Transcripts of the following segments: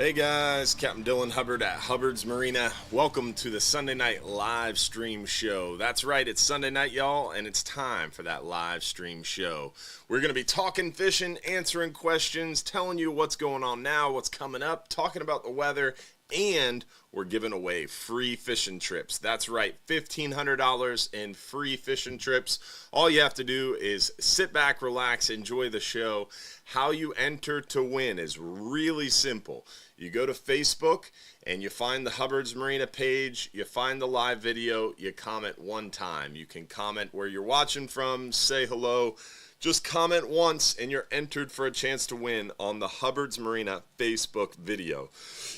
Hey guys, Captain Dylan Hubbard at Hubbard's Marina. Welcome to the Sunday night live stream show. That's right, it's Sunday night, y'all, and it's time for that live stream show. We're going to be talking fishing, answering questions, telling you what's going on now, what's coming up, talking about the weather, and we're giving away free fishing trips. That's right, $1,500 in free fishing trips. All you have to do is sit back, relax, enjoy the show. How you enter to win is really simple. You go to Facebook and you find the Hubbard's Marina page, you find the live video, you comment one time. You can comment where you're watching from, say hello. Just comment once and you're entered for a chance to win on the Hubbard's Marina Facebook video.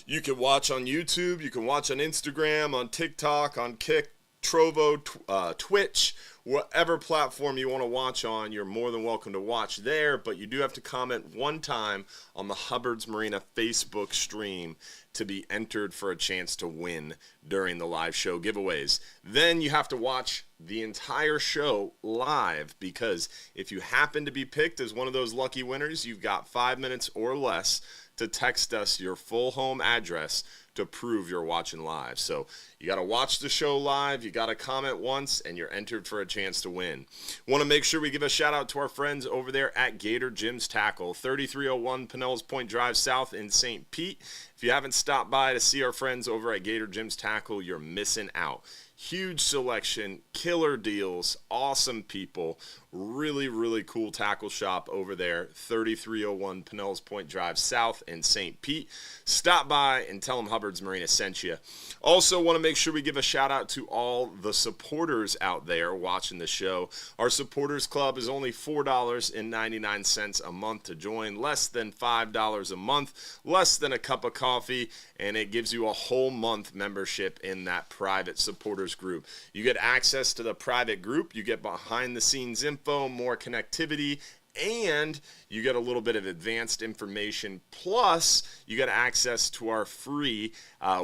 You can watch on YouTube, you can watch on Instagram, on TikTok, on Kick, Trovo, Twitch, whatever platform you want to watch on, you're more than welcome to watch there, but you do have to comment one time on the Hubbard's Marina Facebook stream to be entered for a chance to win during the live show giveaways. Then you have to watch the entire show live, because if you happen to be picked as one of those lucky winners, you've got 5 minutes or less to text us your full home address to prove you're watching live. So you got to watch the show live, you got to comment once, and you're entered for a chance to win. Want to make sure we give a shout out to our friends over there at Gator Jim's Tackle, 3301 Pinellas Point Drive South in St. Pete. If you haven't stopped by to see our friends over at Gator Jim's Tackle, you're missing out. Huge selection, killer deals, awesome people, really cool tackle shop over there, 3301 Pinellas Point Drive South in St. Pete. Stop by and tell them Hubbard's Marina sent you. Also want to make sure we give a shout out to all the supporters out there watching the show. Our supporters club is only $4.99 a month to join, less than $5 a month, less than a cup of coffee, and it gives you a whole month membership in that private supporters group. You get access to the private group, you get behind the scenes info, more connectivity, and you get a little bit of advanced information, plus you get access to our free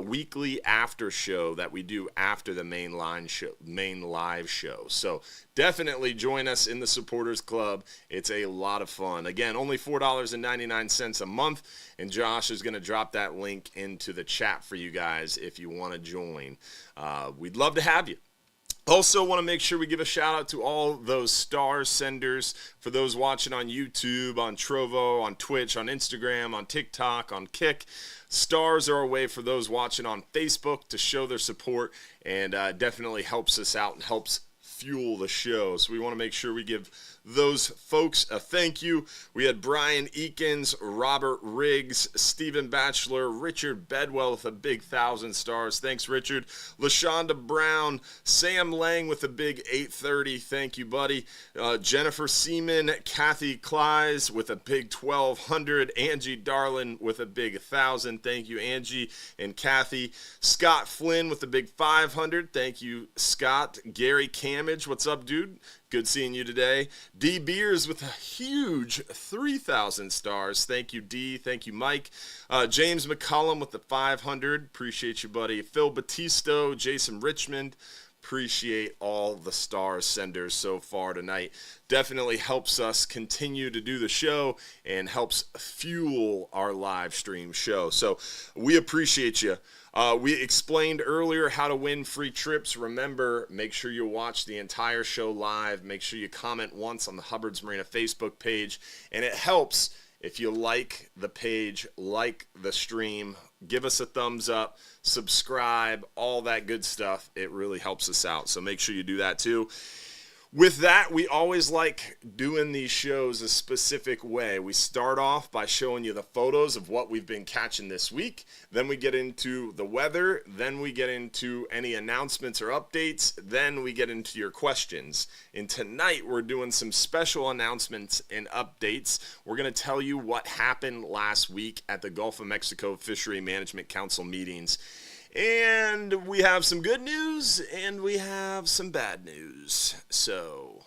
weekly after show that we do after the main live show. So definitely join us in the supporters club. It's a lot of fun. Again, only $4.99 a month, and Josh is going to drop that link into the chat for you guys if you want to join. We'd love to have you. Also want to make sure we give a shout out to all those star senders, for those watching on YouTube, on Trovo, on Twitch, on Instagram, on TikTok, on Kick. Stars are a way for those watching on Facebook to show their support, and definitely helps us out and helps fuel the show. So we want to make sure we give those folks a thank you. We had Brian Eakins, Robert Riggs, Stephen Batchelor, Richard Bedwell with a big 1,000 stars. Thanks, Richard. LaShonda Brown, Sam Lang with a big 830. Thank you, buddy. Jennifer Seaman, Kathy Kleiss with a big 1,200. Angie Darlin with a big 1,000. Thank you, Angie and Kathy. Scott Flynn with a big 500. Thank you, Scott. Gary Camage, what's up, dude? Good seeing you today. D. Beers with a huge 3,000 stars. Thank you, D. Thank you, Mike. James McCollum with the 500. Appreciate you, buddy. Phil Batisto, Jason Richmond. Appreciate all the star senders so far tonight. Definitely helps us continue to do the show and helps fuel our live stream show. So we appreciate you. We explained earlier how to win free trips. Remember, make sure you watch the entire show live. Make sure you comment once on the Hubbard's Marina Facebook page. And it helps if you like the page, like the stream, give us a thumbs up, subscribe, all that good stuff. It really helps us out. So make sure you do that too. With that, we always like doing these shows a specific way. We start off by showing you the photos of what we've been catching this week. Then we get into the weather. Then we get into any announcements or updates. Then we get into your questions. And tonight, we're doing some special announcements and updates. We're going to tell you what happened last week at the Gulf of Mexico Fishery Management Council meetings. And we have some good news, and we have some bad news. So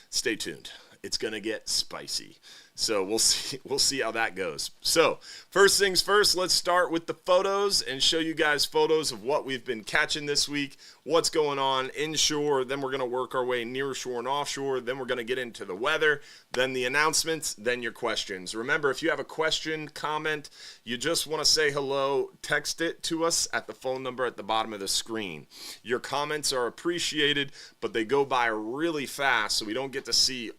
stay tuned. It's going to get spicy. So we'll see how that goes. So first things first, let's start with the photos and show you guys photos of what we've been catching this week. what's going on inshore. Then we're going to work our way near shore and offshore. Then we're going to get into the weather, then the announcements, then your questions. Remember, if you have a question, comment, you just want to say hello, text it to us at the phone number at the bottom of the screen. Your comments are appreciated, but they go by really fast, so we don't get to see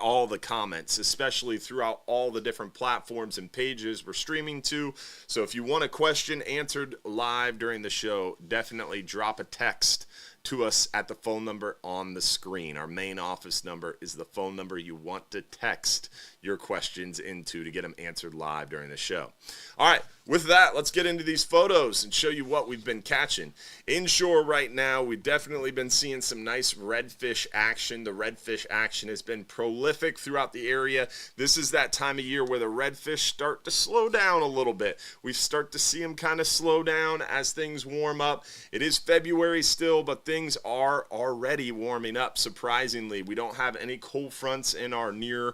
all the comments, especially throughout all the different platforms and pages we're streaming to. So if you want a question answered live during the show, definitely drop a text to us at the phone number on the screen. Our main office number is the phone number you want to text your questions into to get them answered live during the show. All right, with that, let's get into these photos and show you what we've been catching. Inshore right now, we've definitely been seeing some nice redfish action. The redfish action has been prolific throughout the area. This is that time of year where the redfish start to slow down a little bit. We start to see them kind of slow down as things warm up. It is February still, but things are already warming up, surprisingly. We don't have any cold fronts in our near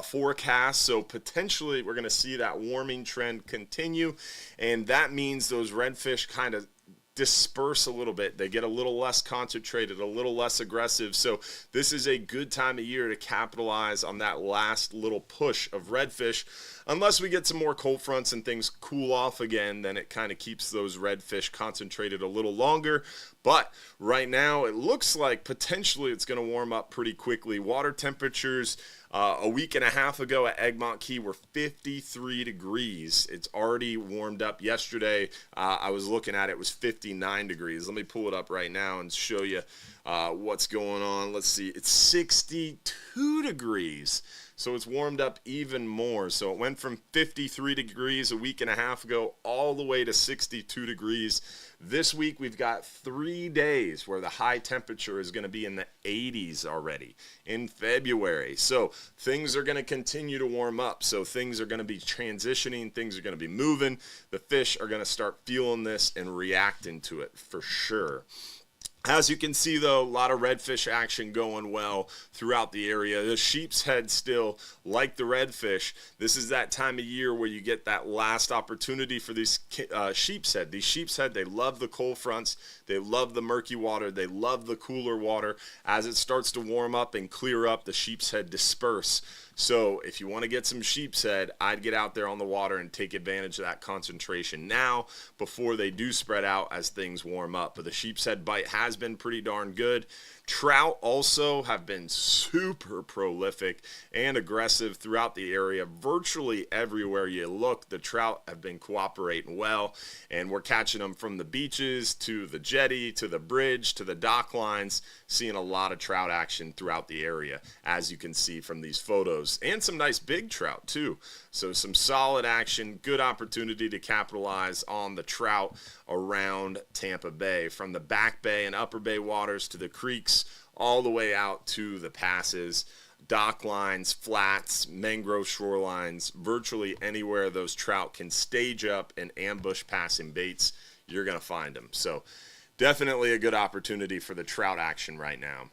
forecast, so potentially we're going to see that warming trend continue, and that means those redfish kind of disperse a little bit. They get a little less concentrated, a little less aggressive. So this is a good time of year to capitalize on that last little push of redfish. Unless we get some more cold fronts and things cool off again, then it kind of keeps those redfish concentrated a little longer. But right now it looks like potentially it's going to warm up pretty quickly. Water temperatures a week and a half ago at Egmont Key were 53 degrees. It's already warmed up yesterday. I was looking at it, was 59 degrees. Let me pull it up right now and show you what's going on. Let's see. It's 62 degrees. So it's warmed up even more. So it went from 53 degrees a week and a half ago all the way to 62 degrees. This week we've got 3 days where the high temperature is going to be in the 80s already in February. So things are going to continue to warm up. So things are going to be transitioning. Things are going to be moving. The fish are going to start feeling this and reacting to it for sure. As you can see, though, a lot of redfish action going well throughout the area. The sheep's head still, like the redfish, this is that time of year where you get that last opportunity for these sheep's head. These sheep's head, they love the cold fronts. They love the murky water. They love the cooler water. As it starts to warm up and clear up, the sheep's head disperse. So if you want to get some sheep's head, I'd get out there on the water and take advantage of that concentration now before they do spread out as things warm up. But the sheep's head bite has been pretty darn good. Trout also have been super prolific and aggressive throughout the area. Virtually everywhere you look, the trout have been cooperating well, and we're catching them from the beaches to the jetty to the bridge to the dock lines, seeing a lot of trout action throughout the area, as you can see from these photos, and some nice big trout too. So some solid action, good opportunity to capitalize on the trout around Tampa Bay, from the back bay and upper bay waters to the creeks, all the way out to the passes, dock lines, flats, mangrove shorelines. Virtually anywhere those trout can stage up and ambush passing baits, you're going to find them. So definitely a good opportunity for the trout action right now.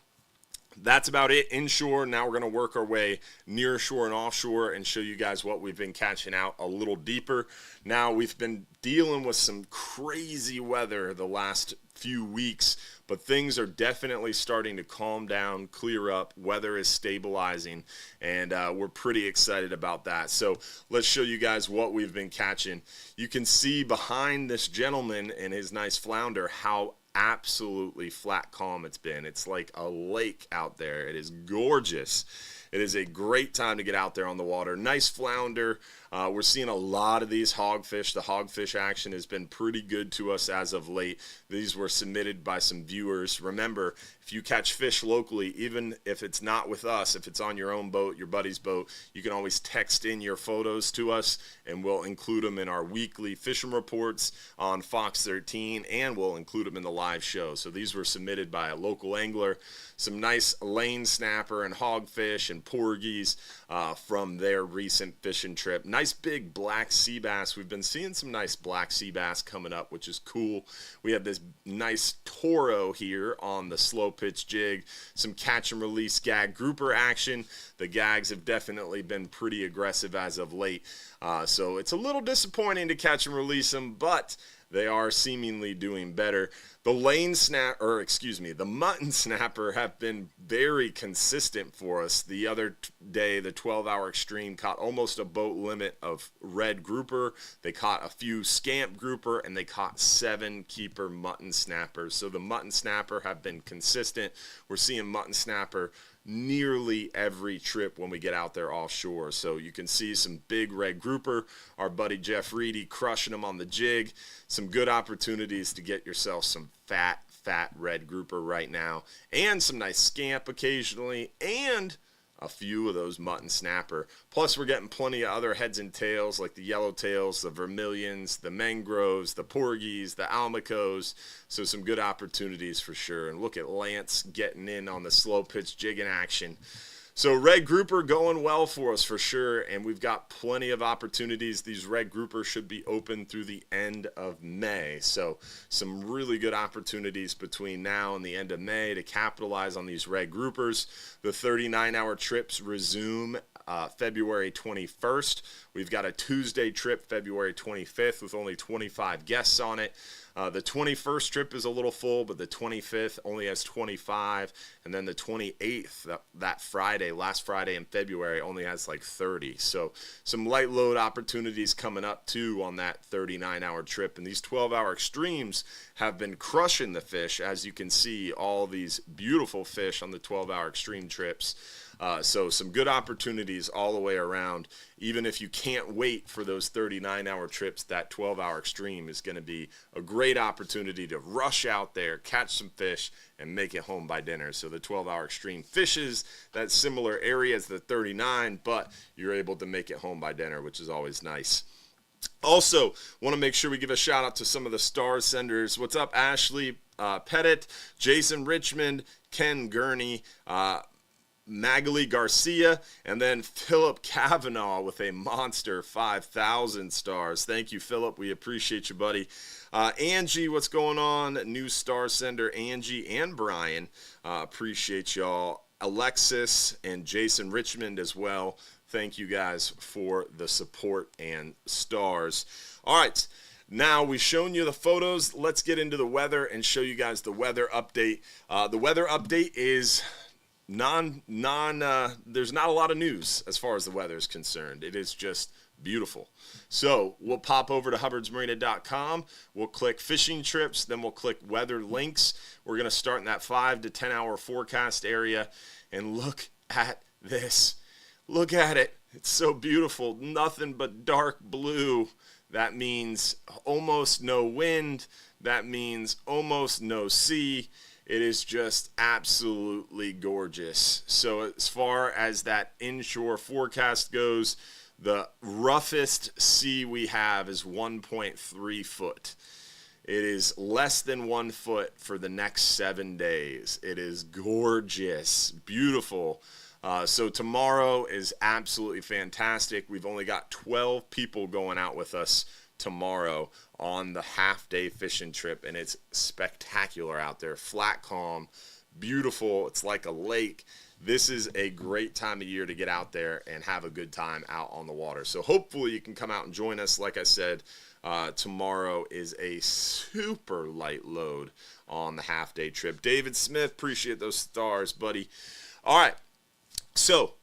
That's about it inshore. Now we're going to work our way near shore and offshore and show you guys what we've been catching out a little deeper. Now, we've been dealing with some crazy weather the last few weeks, but things are definitely starting to calm down, clear up. Weather is stabilizing, and we're pretty excited about that. So let's show you guys what we've been catching. You can see behind this gentleman and his nice flounder how absolutely flat calm it's been. It's like a lake out there. It is gorgeous. It is a great time to get out there on the water. Nice flounder. We're seeing a lot of these hogfish. The hogfish action has been pretty good to us as of late. These were submitted by some viewers. Remember, if you catch fish locally, even if it's not with us, if it's on your own boat, your buddy's boat, you can always text in your photos to us, and we'll include them in our weekly fishing reports on Fox 13, and we'll include them in the live show. So these were submitted by a local angler. Some nice lane snapper and hogfish and porgies from their recent fishing trip. Nice big black sea bass. We've been seeing some nice black sea bass coming up, which is cool. We have this nice toro here on the slow pitch jig. Some catch and release gag grouper action. The gags have definitely been pretty aggressive as of late. So it's a little disappointing to catch and release them, but they are seemingly doing better. The mutton snapper have been very consistent for us. The other day, the 12-hour extreme caught almost a boat limit of red grouper. They caught a few scamp grouper, and they caught 7 keeper mutton snappers. So the mutton snapper have been consistent. We're seeing mutton snapper nearly every trip when we get out there offshore. So you can see some big red grouper. Our buddy Jeff Reedy crushing them on the jig. Some good opportunities to get yourself some fat red grouper right now, and some nice scamp occasionally, and a few of those mutton snapper. Plus, we're getting plenty of other heads and tails like the yellowtails, the vermilions, the mangroves, the porgies, the almacos. So some good opportunities for sure. And look at Lance getting in on the slow pitch jigging action. So red grouper going well for us for sure, and we've got plenty of opportunities. These red groupers should be open through the end of May. So some really good opportunities between now and the end of May to capitalize on these red groupers. The 39-hour trips resume February 21st. We've got a Tuesday trip February 25th with only 25 guests on it. The 21st trip is a little full, but the 25th only has 25. And then the 28th, that Friday, last Friday in February, only has like 30. So some light load opportunities coming up too on that 39-hour trip. And these 12-hour extremes have been crushing the fish. As you can see, all these beautiful fish on the 12-hour extreme trips. So some good opportunities all the way around. Even if you can't wait for those 39-hour trips, that 12-hour extreme is going to be a great opportunity to rush out there, catch some fish, and make it home by dinner. So the 12-hour extreme fishes that similar area as the 39, but you're able to make it home by dinner, which is always nice. Also, want to make sure we give a shout out to some of the star senders. What's up, Ashley Pettit, Jason Richmond, Ken Gurney, Magali Garcia, and then Philip Kavanaugh with a monster 5,000 stars. Thank you, Philip. We appreciate you, buddy. Angie, what's going on? New star sender Angie and Brian. Appreciate y'all. Alexis and Jason Richmond as well. Thank you guys for the support and stars. All right. Now, we've shown you the photos. Let's get into the weather and show you guys the weather update. The weather update is there's not a lot of news as far as the weather is concerned. It is just beautiful. So we'll pop over to hubbardsmarina.com. We'll click fishing trips. Then we'll click weather links. We're going to start in that 5 to 10 hour forecast area. And look at this. Look at it. It's so beautiful. Nothing but dark blue. That means almost no wind. That means almost no sea. It is just absolutely gorgeous. So as far as that inshore forecast goes, the roughest sea we have is 1.3 foot. It is less than 1 foot for the next 7 days. It is gorgeous, beautiful. So tomorrow is absolutely fantastic. We've only got 12 people going out with us tomorrow on the half-day fishing trip, and it's spectacular out there. Flat calm, beautiful. It's like a lake. This is a great time of year to get out there and have a good time out on the water. So hopefully you can come out and join us. Like I said, tomorrow is a super light load on the half-day trip. David Smith, appreciate those stars, buddy. All right, so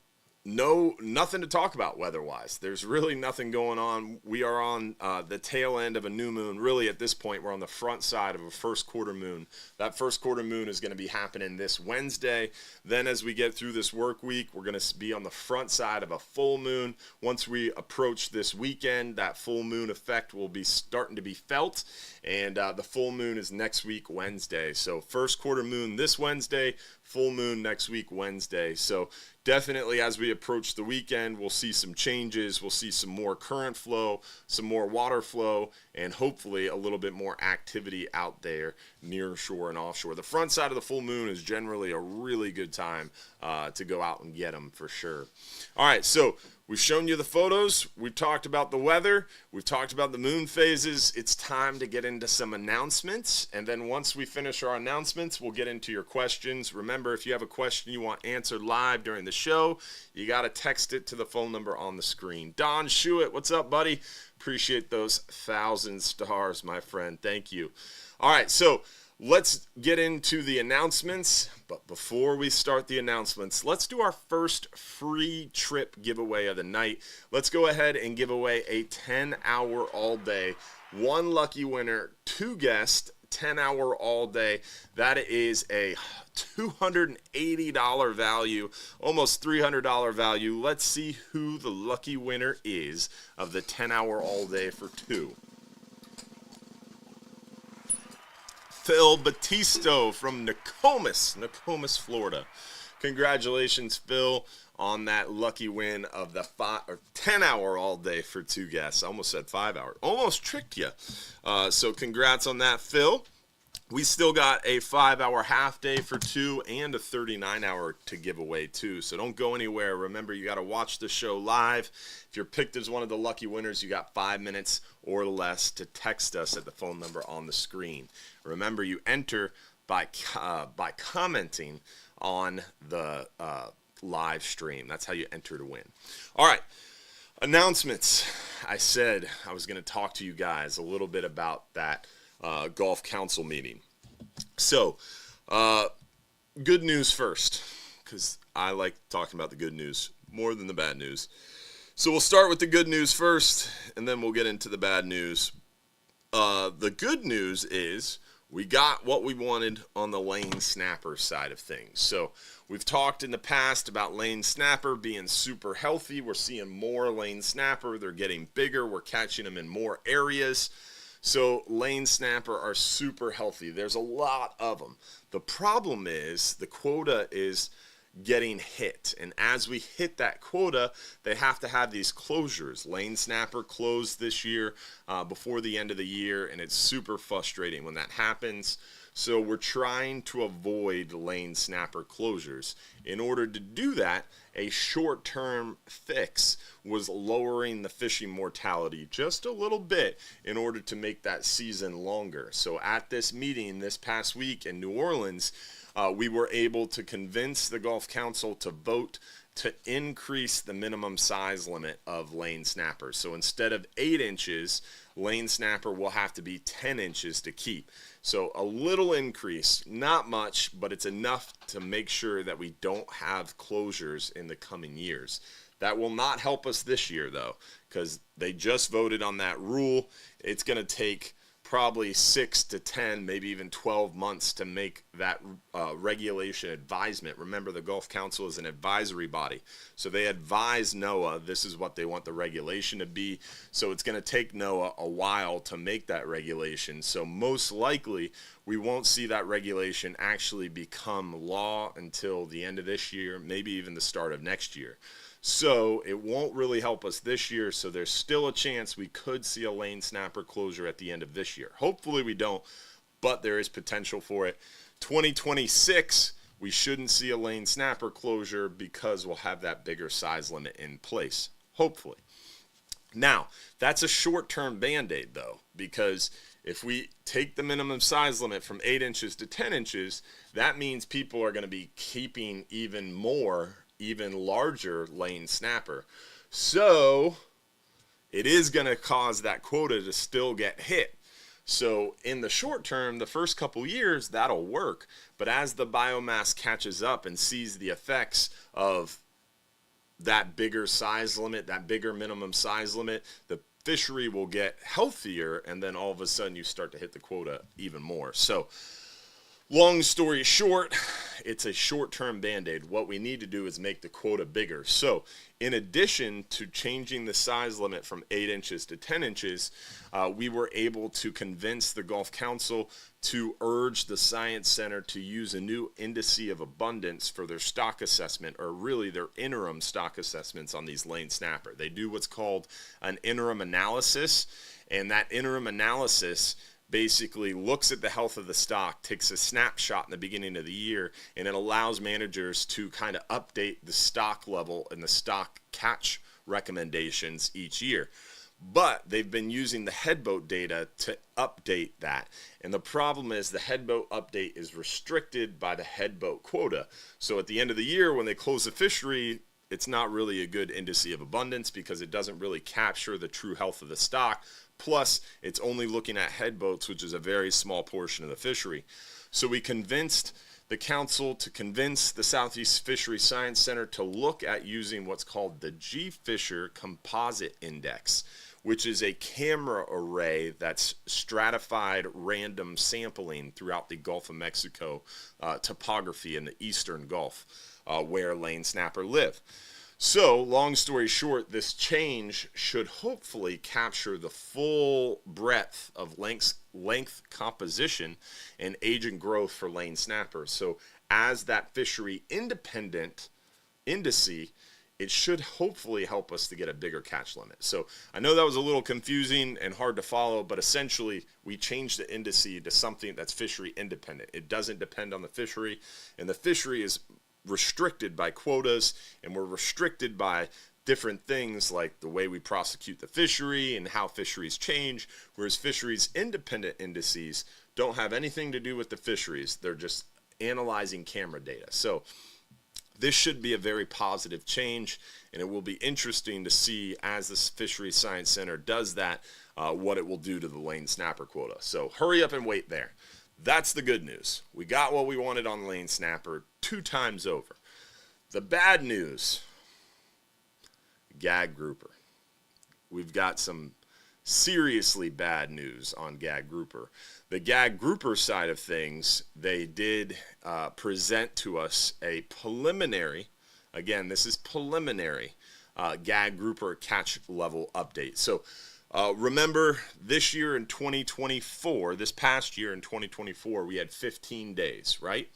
nothing to talk about weather-wise. There's really nothing going on. We are on the tail end of a new moon. Really, at this point, we're on the front side of a first quarter moon. That first quarter moon is going to be happening this Wednesday. Then as we get through this work week, we're going to be on the front side of a full moon. Once we approach this weekend, that full moon effect will be starting to be felt. And the full moon is next week, Wednesday. So first quarter moon this Wednesday, full moon next week, Wednesday. So definitely as we approach the weekend, we'll see some changes. We'll see some more current flow, some more water flow, and hopefully a little bit more activity out there near shore and offshore. The front side of the full moon is generally a really good time to go out and get them for sure. All right, so we've shown you the photos. We've talked about the weather. We've talked about the moon phases. It's time to get into some announcements. And then once we finish our announcements, we'll get into your questions. Remember, if you have a question you want answered live during the show, you got to text it to the phone number on the screen. Don Shuett, what's up, buddy? Appreciate those 1,000 stars, my friend. Thank you. All right, so let's get into the announcements. But before we start the announcements, let's do our first free trip giveaway of the night. Let's go ahead and give away a 10-hour all day. One lucky winner, 2 guests, 10-hour all day. That is a $280 value, almost $300 value. Let's see who the lucky winner is of the 10-hour all day for 2. Phil Batisto from Nokomis, Florida. Congratulations, Phil, on that lucky win of the 10-hour all day for 2 guests. I almost said 5 hours. Almost tricked you. So congrats on that, Phil. We still got a 5-hour half day for 2 and a 39-hour to give away too. So don't go anywhere. Remember, you got to watch the show live. If you're picked as one of the lucky winners, you got 5 minutes or less to text us at the phone number on the screen. Remember, you enter by commenting on the live stream. That's how you enter to win. All right, announcements. I said I was going to talk to you guys a little bit about that golf council meeting. So, good news first, because I like talking about the good news more than the bad news. So we'll start with the good news first, and then we'll get into the bad news. The good news is we got what we wanted on the lane snapper side of things. So we've talked in the past about lane snapper being super healthy. We're seeing more lane snapper. They're getting bigger. We're catching them in more areas. So lane snapper are super healthy. There's a lot of them. The problem is the quota is getting hit. And as we hit that quota, they have to have these closures. Lane snapper closed this year before the end of the year, and it's super frustrating when that happens. So we're trying to avoid lane snapper closures. In order to do that, a short-term fix was lowering the fishing mortality just a little bit in order to make that season longer. So at this meeting this past week in New Orleans, we were able to convince the Golf Council to vote to increase the minimum size limit of lane snappers. So instead of 8 inches, lane snapper will have to be 10 inches to keep. So a little increase, not much, but it's enough to make sure that we don't have closures in the coming years. That will not help us this year, though, because they just voted on that rule. It's going to take probably 6 to 10, maybe even 12 months to make that regulation advisement. Remember, the Gulf Council is an advisory body. So they advise NOAA this is what they want the regulation to be. So it's going to take NOAA a while to make that regulation. So most likely we won't see that regulation actually become law until the end of this year, maybe even the start of next year. So it won't really help us this year, so there's still a chance we could see a lane snapper closure at the end of this year. Hopefully we don't, but there is potential for it. 2026, we shouldn't see a lane snapper closure because we'll have that bigger size limit in place, hopefully. Now, that's a short-term Band-Aid, though, because if we take the minimum size limit from 8 inches to 10 inches, that means people are going to be keeping even larger lane snapper. So it is going to cause that quota to still get hit. So in the short term, the first couple years, that'll work. But as the biomass catches up and sees the effects of that bigger size limit, that bigger minimum size limit, the fishery will get healthier, and then all of a sudden you start to hit the quota even more. So long story short, it's a short-term Band-Aid. What we need to do is make the quota bigger. So in addition to changing the size limit from 8 inches to 10 inches, we were able to convince the Gulf Council to urge the Science Center to use a new indice of abundance for their stock assessment, or really their interim stock assessments on these lane snapper. They do what's called an interim analysis, and that interim analysis basically looks at the health of the stock, takes a snapshot in the beginning of the year, and it allows managers to kind of update the stock level and the stock catch recommendations each year. But they've been using the headboat data to update that. And the problem is the headboat update is restricted by the headboat quota. So at the end of the year, when they close the fishery, it's not really a good indice of abundance because it doesn't really capture the true health of the stock. Plus, it's only looking at head boats, which is a very small portion of the fishery. So we convinced the council to convince the Southeast Fishery Science Center to look at using what's called the G-Fisher Composite Index, which is a camera array that's stratified random sampling throughout the Gulf of Mexico topography in the eastern Gulf where lane snapper live. So, long story short, this change should hopefully capture the full breadth of length composition and age and growth for lane snappers. So, as that fishery independent indice, it should hopefully help us to get a bigger catch limit. So, I know that was a little confusing and hard to follow, but essentially, we changed the indice to something that's fishery independent. It doesn't depend on the fishery, and the fishery is restricted by quotas, and we're restricted by different things like the way we prosecute the fishery and how fisheries change, whereas fisheries independent indices don't have anything to do with the fisheries. They're just analyzing camera data. So this should be a very positive change, and it will be interesting to see as the Fisheries Science Center does that, what it will do to the lane snapper quota. So hurry up and wait there. That's the good news. We got what we wanted on lane snapper 2 times over. The bad news, gag grouper. We've got some seriously bad news on gag grouper. The gag grouper side of things, they did present to us a preliminary, again, this is preliminary, gag grouper catch level update. So remember, this year in 2024, this past year in 2024, we had 15 days, right?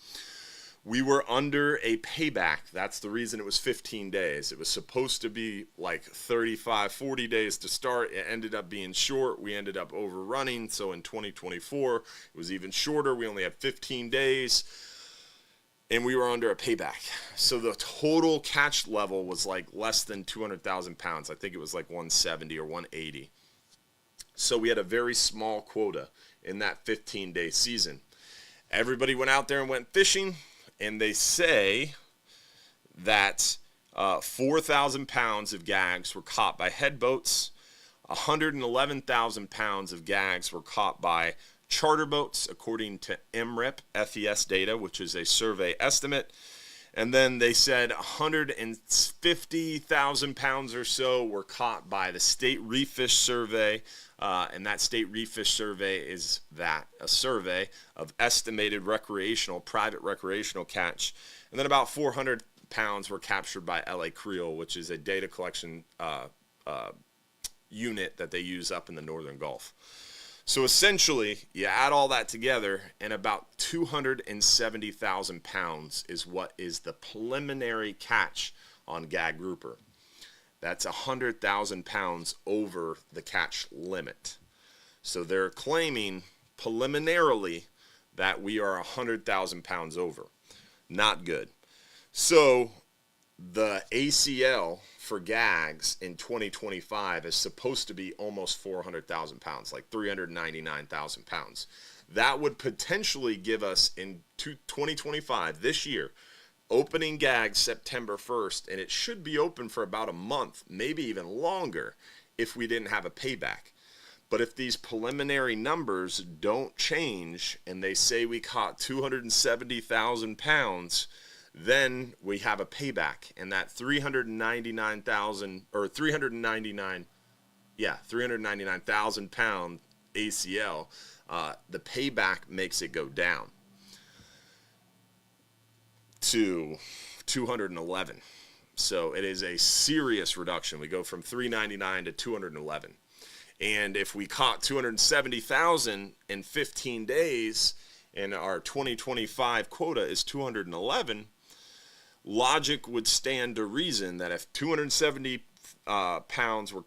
We were under a payback. That's the reason it was 15 days. It was supposed to be like 35, 40 days to start. It ended up being short. We ended up overrunning. So in 2024, it was even shorter. We only had 15 days. And we were under a payback. So the total catch level was like less than 200,000 pounds. I think it was like 170 or 180. So we had a very small quota in that 15-day season. Everybody went out there and went fishing, and they say that 4,000 pounds of gags were caught by head boats, 111,000 pounds of gags were caught by charter boats, according to MRIP FES data, which is a survey estimate. And then they said 150,000 pounds or so were caught by the State Reef Fish Survey. And that State Reef Fish Survey is a survey of estimated private recreational catch. And then about 400 pounds were captured by LA Creel, which is a data collection unit that they use up in the Northern Gulf. So essentially, you add all that together, and about 270,000 pounds is what is the preliminary catch on gag grouper. That's 100,000 pounds over the catch limit. So they're claiming preliminarily that we are 100,000 pounds over. Not good. So the ACL for gags in 2025 is supposed to be almost 400,000 pounds, like 399,000 pounds. That would potentially give us in 2025, this year, opening gags September 1st, and it should be open for about a month, maybe even longer, if we didn't have a payback. But if these preliminary numbers don't change and they say we caught 270,000 pounds, then we have a payback, and that 399,000 pound ACL, the payback makes it go down to 211. So it is a serious reduction. We go from 399 to 211. And if we caught 270,000 in 15 days and our 2025 quota is 211, logic would stand to reason that if 270,000 pounds were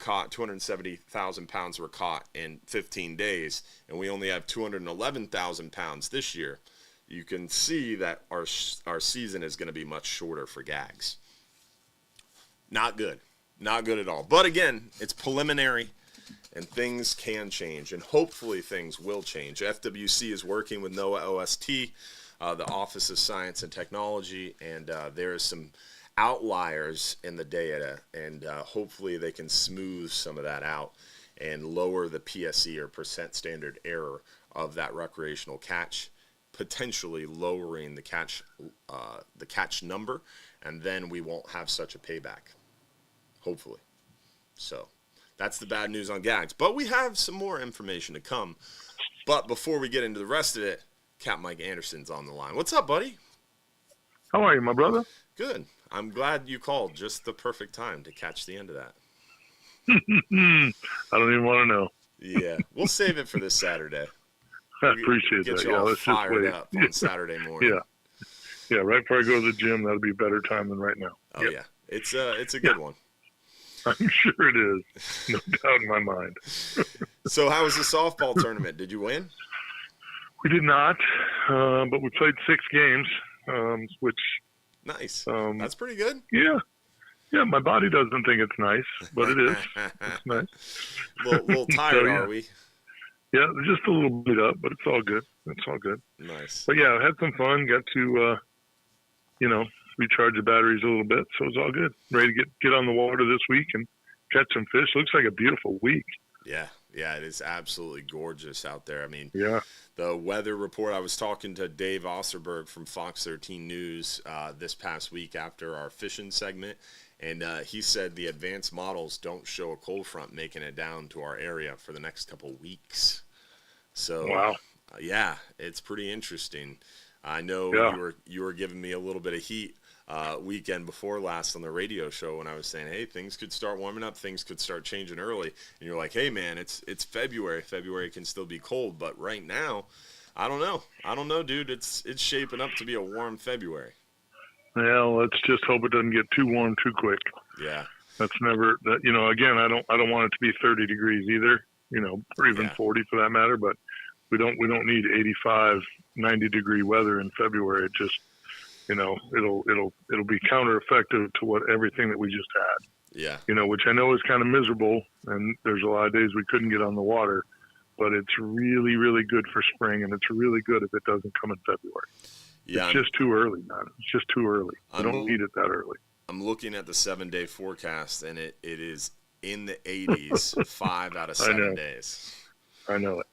caught in 15 days, and we only have 211,000 pounds this year, you can see that our season is going to be much shorter for gags. Not good. Not good at all. But again, it's preliminary, and things can change, and hopefully things will change. FWC is working with NOAA OST, the Office of Science and Technology, and there are some outliers in the data, and hopefully they can smooth some of that out and lower the PSE, or percent standard error, of that recreational catch, potentially lowering the catch number, and then we won't have such a payback, hopefully. So that's the bad news on gags. But we have some more information to come. But before we get into the rest of it, Capt Mike Anderson's on the line. What's up, buddy? How are you, my brother? Good. I'm glad you called. Just the perfect time to catch the end of that. I don't even want to know. Yeah, we'll save it for this Saturday. I appreciate Get that. you all Let's fired just up on Saturday morning. Yeah, right before I go to the gym, that'll be a better time than right now. Oh, yeah. It's a good one. I'm sure it is. No doubt in my mind. So how was the softball tournament? Did you win? We did not, but we played 6 games, which... Nice. That's pretty good. Yeah. Yeah, my body doesn't think it's nice, but it is. It's nice. Little tired, are we? Yeah, just a little bit up, but it's all good. It's all good. Nice. But yeah, I had some fun. Got to, recharge the batteries a little bit, so it's all good. Ready to get on the water this week and catch some fish. Looks like a beautiful week. Yeah, it is absolutely gorgeous out there. I mean, the weather report, I was talking to Dave Osserberg from Fox 13 News this past week after our fishing segment, and he said the advanced models don't show a cold front making it down to our area for the next couple weeks. So, wow. Yeah, it's pretty interesting. I know you were giving me a little bit of heat weekend before last on the radio show when I was saying, hey, things could start warming up, things could start changing early. And you're like, hey, man, it's February. February can still be cold. But right now, I don't know, dude. It's shaping up to be a warm February. Well, let's just hope it doesn't get too warm too quick. Yeah. That's never that. Again, I don't want it to be 30 degrees either. Or even 40 for that matter. But we don't need 85, 90 degree weather in February. It just it'll be counter-effective to everything that we just had. Yeah. Which I know is kind of miserable, and there's a lot of days we couldn't get on the water, but it's really, really good for spring, and it's really good if it doesn't come in February. Yeah. It's just too early, man. It's just too early. We don't need it that early. I'm looking at the 7-day forecast, and it is in the 80s 5 out of 7 days. I know it.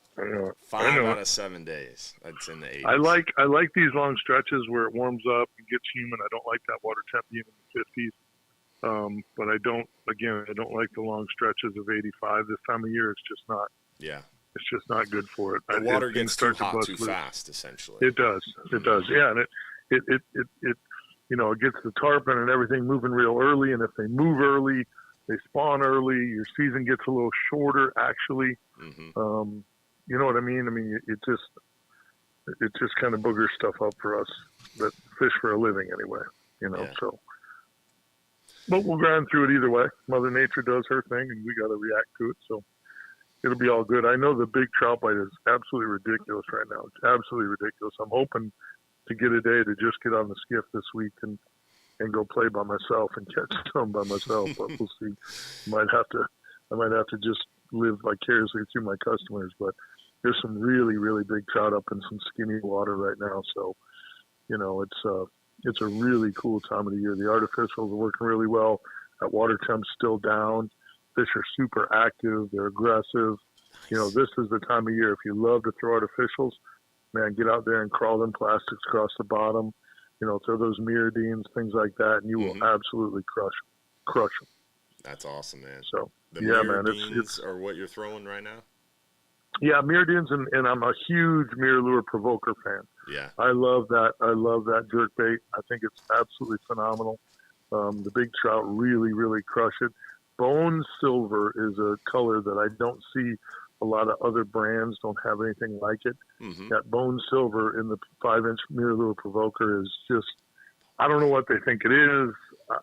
5 out of 7 days. That's in the 80s. I like these long stretches where it warms up and gets humid. I don't like that water temp being in the 50s. But I don't like the long stretches of 85 this time of year. It's just not. Yeah. It's just not good for it. The water gets too hot too fast, essentially. It does. Yeah, and it gets the tarpon and everything moving real early. And if they move early, they spawn early. Your season gets a little shorter, actually. Mm-hmm. You know what I mean? I mean, it just kind of boogers stuff up for us that fish for a living anyway, so. But we'll grind through it either way. Mother Nature does her thing, and we got to react to it, so it'll be all good. I know the big trout bite is absolutely ridiculous right now. It's absolutely ridiculous. I'm hoping to get a day to just get on the skiff this week and go play by myself and catch some by myself, but we'll see. I might have to just live vicariously through my customers, but there's some really, really big trout up in some skinny water right now. So, it's a really cool time of the year. The artificials are working really well. That water temp's still down. Fish are super active. They're aggressive. This is the time of year. If you love to throw artificials, man, get out there and crawl them plastics across the bottom. Throw those Miradines, things like that, and you will absolutely crush them. That's awesome, man. So, the Miradines are what you're throwing right now? Yeah, Miradines, and I'm a huge mirror lure provoker fan. Yeah. I love that jerk bait. I think it's absolutely phenomenal. The big trout really, really crush it. Bone silver is a color that I don't see a lot of other brands don't have anything like it. Mm-hmm. That bone silver in the 5-inch mirror lure provoker is just, I don't know what they think it is.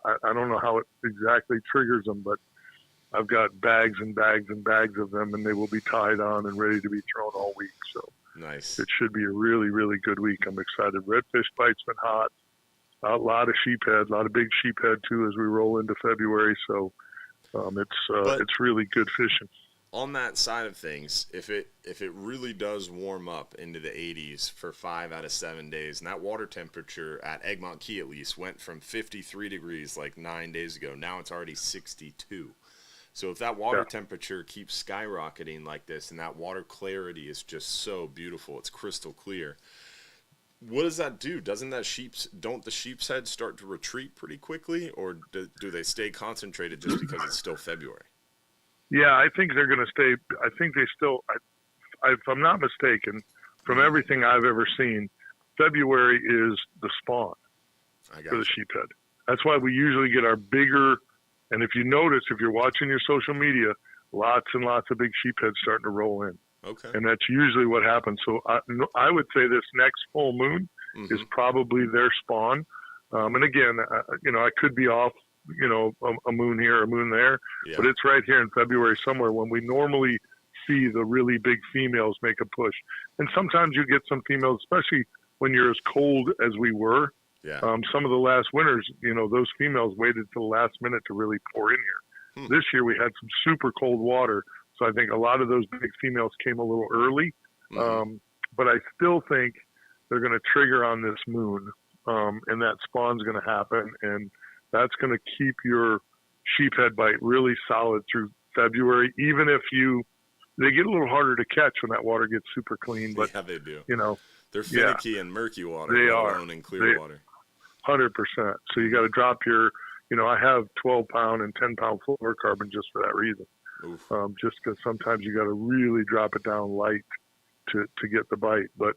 I don't know how it exactly triggers them, but I've got bags and bags and bags of them, and they will be tied on and ready to be thrown all week. So nice. It should be a really, really good week. I'm excited. Redfish bite's been hot. A lot of sheephead, a lot of big sheephead too as we roll into February. So it's really good fishing. On that side of things, if it really does warm up into the 80s for 5 out of 7 days, and that water temperature at Egmont Key at least went from 53 degrees like 9 days ago, now it's already 62. So if that water temperature keeps skyrocketing like this and that water clarity is just so beautiful, it's crystal clear, what does that do? Don't the sheep's heads start to retreat pretty quickly, or do they stay concentrated just because it's still February? Yeah, I think they're going to stay. I think they still, if I'm not mistaken, from everything I've ever seen, February is the spawn for the sheephead. That's why we usually get our bigger, and if you notice, if you're watching your social media, lots and lots of big sheepheads starting to roll in. Okay. And that's usually what happens. So I would say this next full moon is probably their spawn. And again, I could be off, a moon here, a moon there, but it's right here in February somewhere when we normally see the really big females make a push. And sometimes you get some females, especially when you're as cold as we were. Yeah. Some of the last winters, those females waited till the last minute to really pour in here. This year we had some super cold water. So I think a lot of those big females came a little early, but I still think they're going to trigger on this moon, and that spawn's going to happen, and that's going to keep your sheephead bite really solid through February, even if they get a little harder to catch when that water gets super clean. But yeah, they do. They're finicky in murky water. They are. In clear water. 100%. So you got to drop your, I have 12-pound and 10-pound fluorocarbon just for that reason. Just because sometimes you got to really drop it down light to get the bite. But,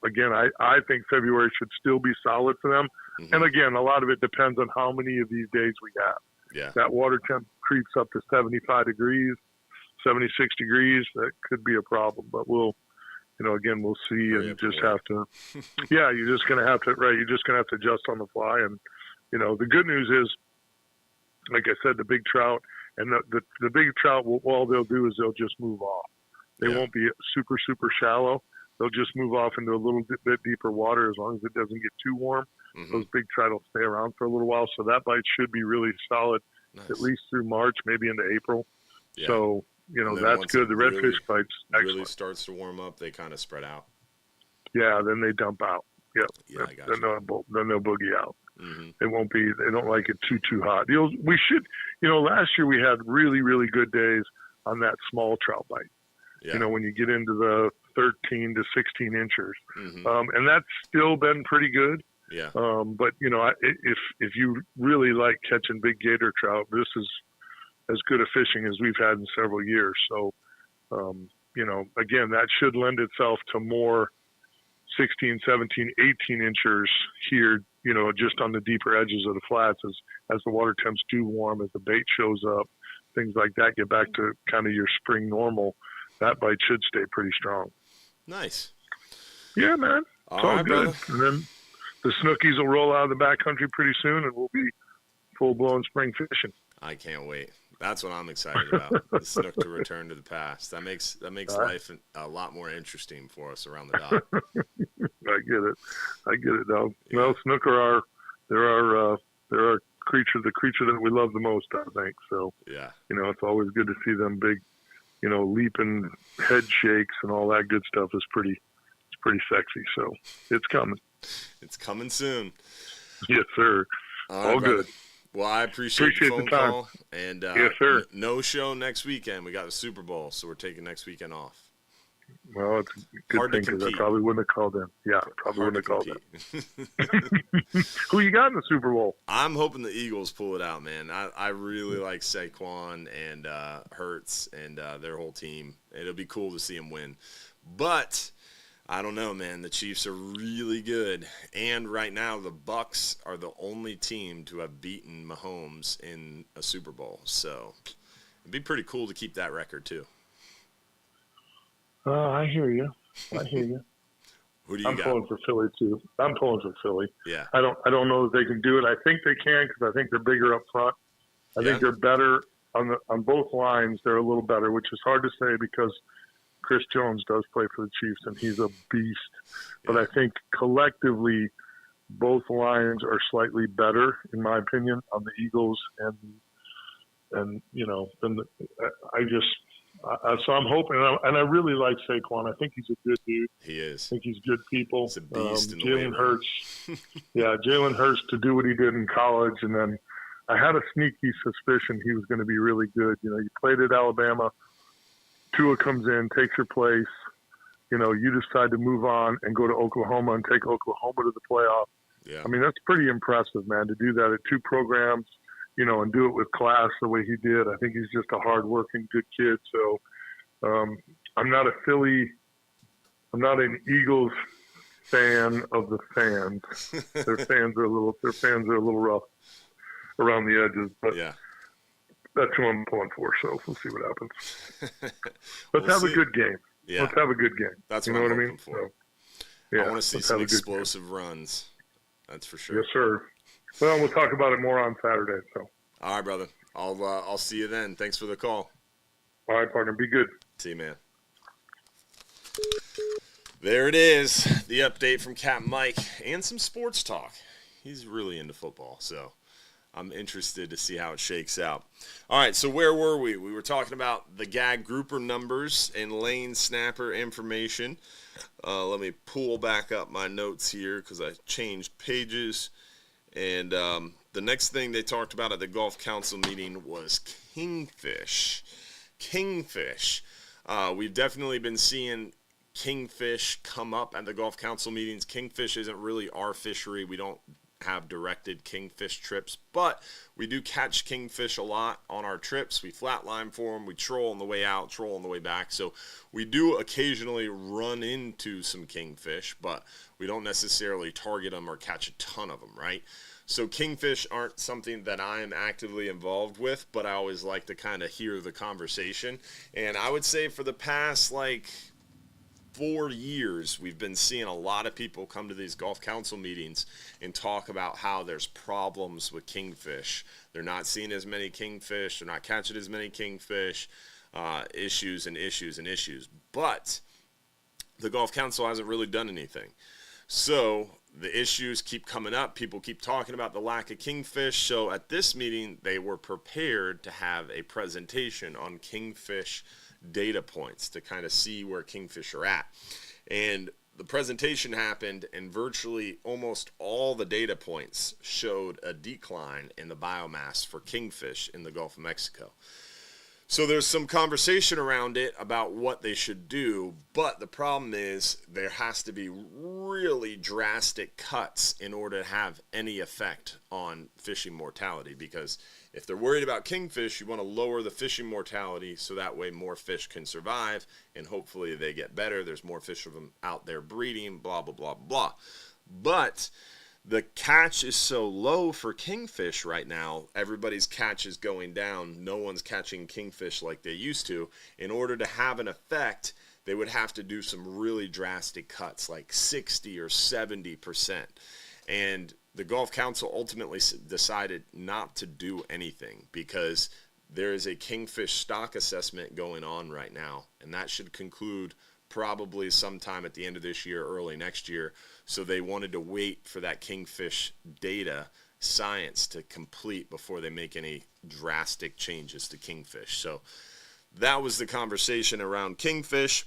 again, I think February should still be solid for them. And again, a lot of it depends on how many of these days we have. Yeah. That water temp creeps up to 75 degrees, 76 degrees. That could be a problem, but we'll see and just have to, you're just going to have to, right. You're just going to have to adjust on the fly. And, the good news is, like I said, the big trout, and the big trout, all they'll do is they'll just move off. They won't be super, super shallow. They'll just move off into a little bit deeper water as long as it doesn't get too warm. Those big trout will stay around for a little while. So that bite should be really solid, at least through March, maybe into April. Yeah. So, that's good. The redfish bite's excellent. Really starts to warm up, they kind of spread out. Yeah, then they dump out. Yep. Yeah, I got then they'll boogie out. They don't like it too hot. We should, last year we had really, really good days on that small trout bite. Yeah. When you get into the 13 to 16 inches. And that's still been pretty good. Yeah. But if you really like catching big gator trout, this is as good a fishing as we've had in several years. So, again, that should lend itself to more 16, 17, 18 inches here, just on the deeper edges of the flats as the water temps do warm, as the bait shows up, things like that get back to kind of your spring normal. That bite should stay pretty strong. Nice. Yeah, man. It's all right, good. brother. And then the snookies will roll out of the backcountry pretty soon, and we'll be full-blown spring fishing. I can't wait. That's what I'm excited about. The snook to return to the past. That makes life a lot more interesting for us around the dock. I get it, dog. Yeah. Well, snook are our creature, the creature that we love the most, I think. So yeah, it's always good to see them big, leaping head shakes and all that good stuff is pretty sexy. So it's coming. It's coming soon. Yes, sir. All good. Well, I appreciate the phone call. And yes, sir. No show next weekend. We got the Super Bowl, so we're taking next weekend off. Well, it's a good thing because I probably wouldn't have called in. Yeah, probably wouldn't have called in. Who you got in the Super Bowl? I'm hoping the Eagles pull it out, man. I really like Saquon and Hurts and their whole team. It'll be cool to see them win. But I don't know, man. The Chiefs are really good. And right now, the Bucs are the only team to have beaten Mahomes in a Super Bowl. So it'd be pretty cool to keep that record, too. I hear you. Who do you got? I'm pulling for Philly, too. I'm pulling for Philly. Yeah. I don't know that they can do it. I think they can because I think they're bigger up front. I think they're better on both lines. They're a little better, which is hard to say because Chris Jones does play for the Chiefs, and he's a beast. But I think collectively, both lines are slightly better, in my opinion, on the Eagles. So I'm hoping, and I really like Saquon. I think he's a good dude. He is. I think he's good people. He's a beast. Jalen Hurts. Jalen Hurts to do what he did in college, and then I had a sneaky suspicion he was going to be really good. You know, you played at Alabama, Tua comes in, takes your place. You know, you decide to move on and go to Oklahoma and take Oklahoma to the playoff. Yeah. I mean, that's pretty impressive, man, to do that at two programs, you know, and do it with class the way he did. I think he's just a hardworking, good kid. So I'm not an Eagles fan of the fans. Their fans are a little rough around the edges, but yeah. That's who I'm pulling for. So we'll see what happens. Let's have a good game. Yeah. Let's have a good game. That's you what know I'm what I hoping mean? for. So, yeah, I want to see some explosive runs. That's for sure. Yes, sir. Well, we'll talk about it more on Saturday. So. All right, brother. I'll see you then. Thanks for the call. All right, partner. Be good. See you, man. There it is. The update from Capt Mike and some sports talk. He's really into football, so I'm interested to see how it shakes out. All right, so where were we? We were talking about the gag grouper numbers and lane snapper information. Let me pull back up my notes here because I changed pages. And the next thing they talked about at the Golf Council meeting was kingfish. Kingfish. We've definitely been seeing kingfish come up at the Golf Council meetings. Kingfish isn't really our fishery. We don't have directed kingfish trips, but we do catch kingfish a lot on our trips. We flatline for them. We troll on the way out, troll on the way back. So we do occasionally run into some kingfish, but we don't necessarily target them or catch a ton of them, right? So kingfish aren't something that I am actively involved with, but I always like to kind of hear the conversation. And I would say for the past 4 years, we've been seeing a lot of people come to these Golf Council meetings and talk about how there's problems with kingfish. They're not seeing as many kingfish. They're not catching as many kingfish. Issues and issues and issues. But the Golf Council hasn't really done anything. So the issues keep coming up. People keep talking about the lack of kingfish. So at this meeting, they were prepared to have a presentation on kingfish data points to kind of see where kingfish are at. And the presentation happened, and virtually almost all the data points showed a decline in the biomass for kingfish in the Gulf of Mexico. So there's some conversation around it about what they should do, but the problem is there has to be really drastic cuts in order to have any effect on fishing mortality, because if they're worried about kingfish, you want to lower the fishing mortality so that way more fish can survive and hopefully they get better. There's more fish of them out there breeding, blah, blah, blah, blah. But the catch is so low for kingfish right now. Everybody's catch is going down. No one's catching kingfish like they used to. In order to have an effect, they would have to do some really drastic cuts, like 60 or 70%. And the Golf Council ultimately decided not to do anything because there is a kingfish stock assessment going on right now, and that should conclude probably sometime at the end of this year, early next year. So they wanted to wait for that kingfish data science to complete before they make any drastic changes to kingfish. So that was the conversation around kingfish.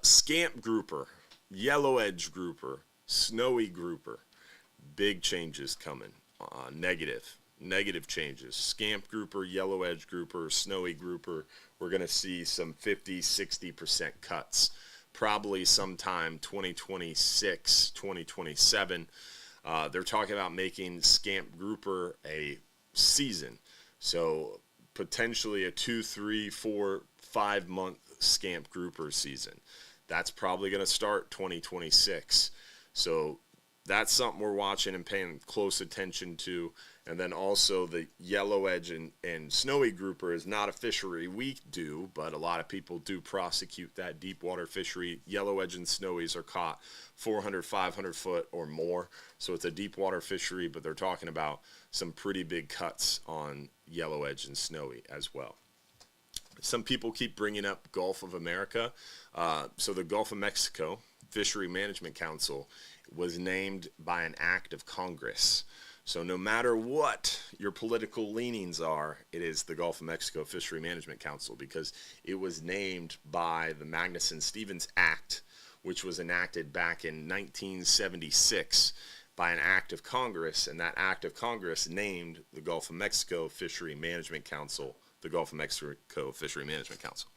Scamp grouper, yellow edge grouper, snowy grouper. Big changes coming. Negative changes. Scamp grouper, yellow edge grouper, snowy grouper. We're going to see some 50, 60% cuts. Probably sometime 2026, 2027. They're talking about making scamp grouper a season. So potentially a 2, 3, 4, 5 month scamp grouper season. That's probably going to start 2026. So that's something we're watching and paying close attention to. And then also the yellow edge and snowy grouper is not a fishery we do, but a lot of people do prosecute that deep water fishery. Yellow edge and snowies are caught 400, 500 foot or more. So it's a deep water fishery, but they're talking about some pretty big cuts on yellow edge and snowy as well. Some people keep bringing up Gulf of America. So the Gulf of Mexico Fishery Management Council was named by an act of Congress. So no matter what your political leanings are, it is the Gulf of Mexico Fishery Management Council because it was named by the Magnuson-Stevens Act, which was enacted back in 1976 by an act of Congress, and that act of Congress named the Gulf of Mexico Fishery Management Council the Gulf of Mexico Fishery Management Council.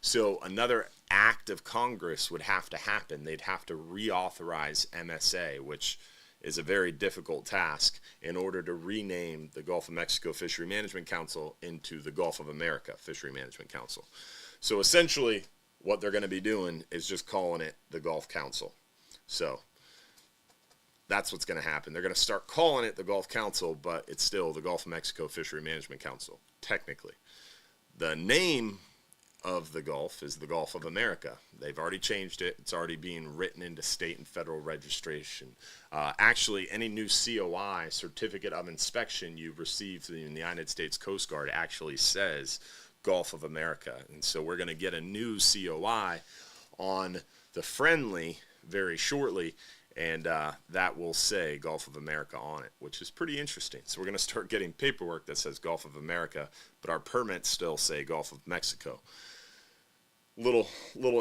So another act of Congress would have to happen. They'd have to reauthorize MSA, which is a very difficult task, in order to rename the Gulf of Mexico Fishery Management Council into the Gulf of America Fishery Management Council. So essentially, what they're going to be doing is just calling it the Gulf Council. So that's what's going to happen. They're going to start calling it the Gulf Council, but it's still the Gulf of Mexico Fishery Management Council, technically. The name of the Gulf is the Gulf of America. They've already changed it. It's already being written into state and federal registration. Actually, any new COI, Certificate of Inspection, you've received from the United States Coast Guard actually says Gulf of America. And so we're going to get a new COI on the Friendly very shortly, and that will say Gulf of America on it, which is pretty interesting. So we're going to start getting paperwork that says Gulf of America, but our permits still say Gulf of Mexico. Little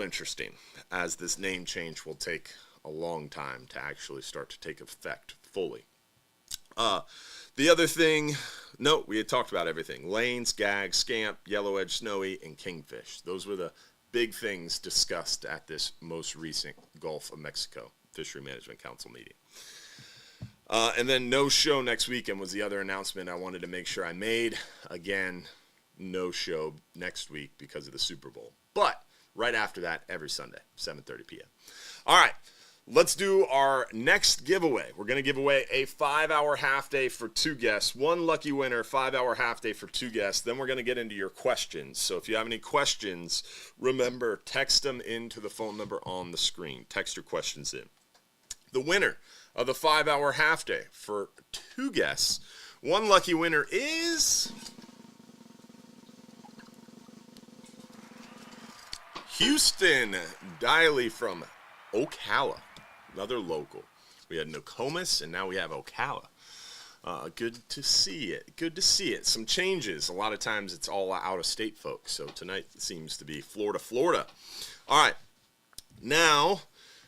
interesting, as this name change will take a long time to actually start to take effect fully. The other thing, no, we had talked about everything. Lanes, gags, scamp, yellow edge snowy, and kingfish. Those were the big things discussed at this most recent Gulf of Mexico Fishery Management Council meeting. And then no show next weekend was the other announcement I wanted to make sure I made. Again, no show next week because of the Super Bowl. But right after that, every Sunday, 7:30 p.m. All right, let's do our next giveaway. We're going to give away a 5-hour half day for 2 guests. One lucky winner, 5-hour half day for 2 guests. Then we're going to get into your questions. So if you have any questions, remember, text them into the phone number on the screen. Text your questions in. The winner of the 5-hour half day for 2 guests, one lucky winner is Houston Diley from Ocala, another local. We had Nokomis, and now we have Ocala. Good to see it. Good to see it. Some changes. A lot of times it's all out-of-state folks, so tonight it seems to be Florida. All right, now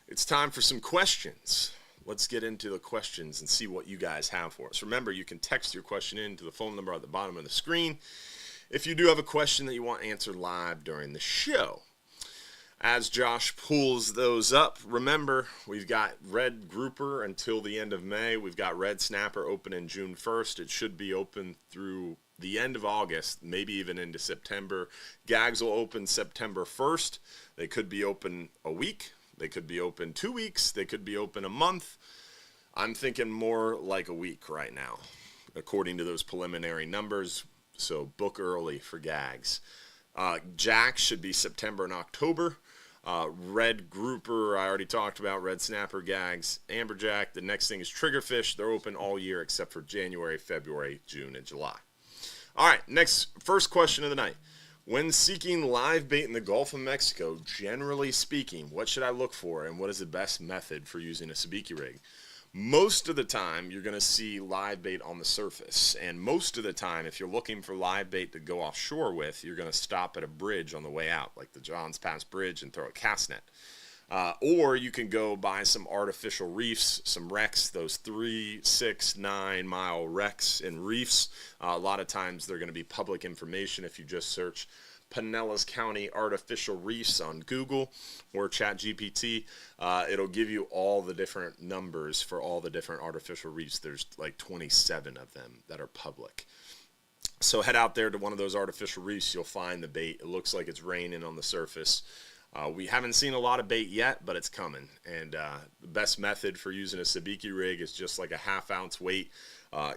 it's time for some questions. Let's get into the questions and see what you guys have for us. Remember, you can text your question in to the phone number at the bottom of the screen if you do have a question that you want answered live during the show. As Josh pulls those up, remember, we've got red grouper until the end of May. We've got red snapper open in June 1st. It should be open through the end of August, maybe even into September. Gags will open September 1st. They could be open a week. They could be open 2 weeks. They could be open a month. I'm thinking more like a week right now, according to those preliminary numbers. So book early for gags. Jacks should be September and October. Red grouper, I already talked about. Red snapper, gags, amberjack. The next thing is triggerfish. They're open all year except for January, February, June, and July. All right, first question of the night. When seeking live bait in the Gulf of Mexico, generally speaking, what should I look for, and what is the best method for using a sabiki rig? Most of the time, you're going to see live bait on the surface. And most of the time, if you're looking for live bait to go offshore with, you're going to stop at a bridge on the way out, like the Johns Pass Bridge, and throw a cast net. Or you can go buy some artificial reefs, some wrecks, those 3, 6, 9 mile wrecks and reefs. A lot of times they're going to be public information if you just search Pinellas County artificial reefs on Google or ChatGPT. It'll give you all the different numbers for all the different artificial reefs. There's like 27 of them that are public. So head out there to one of those artificial reefs. You'll find the bait. It looks like it's raining on the surface. We haven't seen a lot of bait yet, but it's coming. And the best method for using a sabiki rig is just like a 1/2 ounce weight.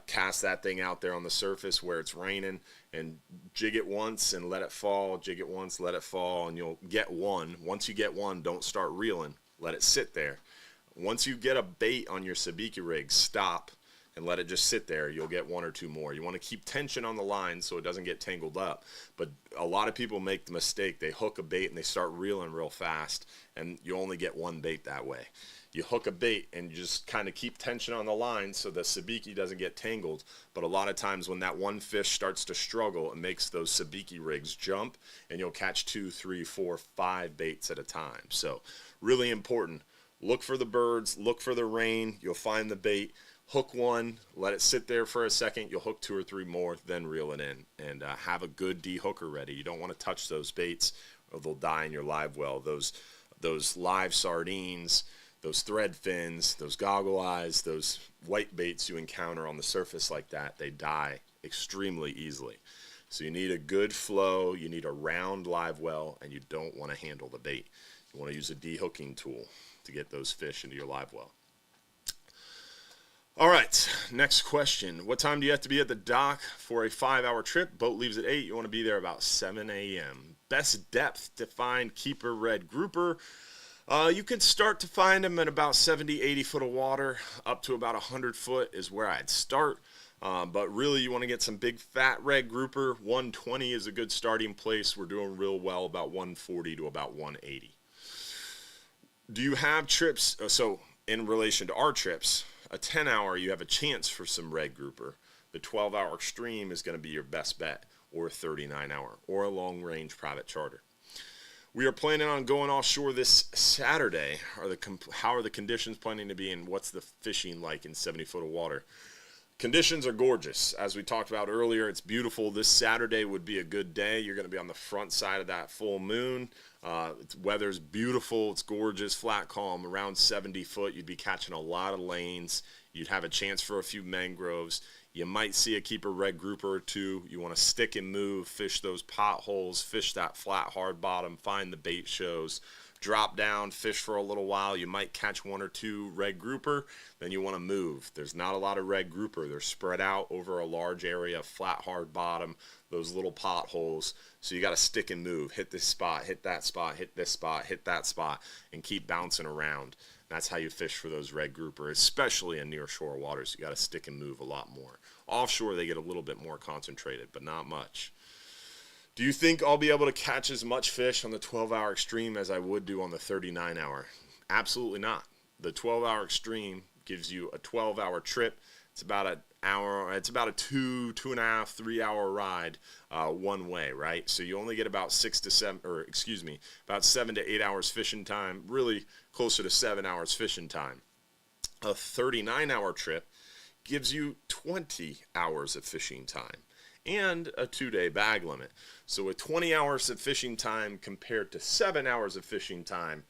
Cast that thing out there on the surface where it's raining and jig it once and let it fall, jig it once, let it fall, and you'll get one. Once you get one, don't start reeling. Let it sit there. Once you get a bait on your sabiki rig, stop and let it just sit there. You'll get 1 or 2 more. You want to keep tension on the line so it doesn't get tangled up. But a lot of people make the mistake. They hook a bait and they start reeling real fast, and you only get 1 bait that way. You hook a bait and you just kind of keep tension on the line so the sabiki doesn't get tangled. But a lot of times when that one fish starts to struggle, it makes those sabiki rigs jump, and you'll catch 2, 3, 4, 5 baits at a time. So really important. Look for the birds, look for the rain, you'll find the bait. Hook one, let it sit there for a second, you'll hook 2 or 3 more, then reel it in. And have a good de-hooker ready. You don't want to touch those baits or they'll die in your live well. Those live sardines, those thread fins, those goggle eyes, those white baits you encounter on the surface like that, they die extremely easily. So you need a good flow, you need a round live well, and you don't want to handle the bait. You want to use a de-hooking tool to get those fish into your live well. All right, next question. What time do you have to be at the dock for a 5-hour trip? Boat leaves at 8. You want to be there about 7 a.m. Best depth to find keeper red grouper. You can start to find them at about 70, 80 foot of water. Up to about 100 foot is where I'd start. But really, you want to get some big fat red grouper. 120 is a good starting place. We're doing real well about 140 to about 180. Do you have trips? So in relation to our trips, a 10-hour, you have a chance for some red grouper. The 12-hour extreme is going to be your best bet, or a 39-hour, or a long-range private charter. We are planning on going offshore this Saturday. How are the conditions planning to be, and what's the fishing like in 70 foot of water? Conditions are gorgeous. As we talked about earlier, it's beautiful. This Saturday would be a good day. You're going to be on the front side of that full moon. Weather's beautiful. It's gorgeous, flat, calm. Around 70 foot, you'd be catching a lot of lanes. You'd have a chance for a few mangroves. You might see a keeper red grouper or 2. You want to stick and move, fish those potholes, fish that flat, hard bottom, find the bait shows. Drop down, fish for a little while. You might catch 1 or 2 red grouper. Then you want to move. There's not a lot of red grouper. They're spread out over a large area, flat, hard bottom, those little potholes. So you got to stick and move. Hit this spot, hit that spot, hit this spot, hit that spot, and keep bouncing around. That's how you fish for those red grouper, especially in near shore waters. You got to stick and move a lot more. Offshore, they get a little bit more concentrated, but not much. Do you think I'll be able to catch as much fish on the 12-hour extreme as I would do on the 39-hour? Absolutely not. The 12-hour extreme gives you a 12-hour trip. It's about an hour. It's about a 2.5, 3-hour ride one way, right? So you only get about 7 to 8 hours fishing time. Really closer to 7 hours fishing time. A 39-hour trip gives you 20 hours of fishing time and a 2-day bag limit. So with 20 hours of fishing time compared to 7 hours of fishing time,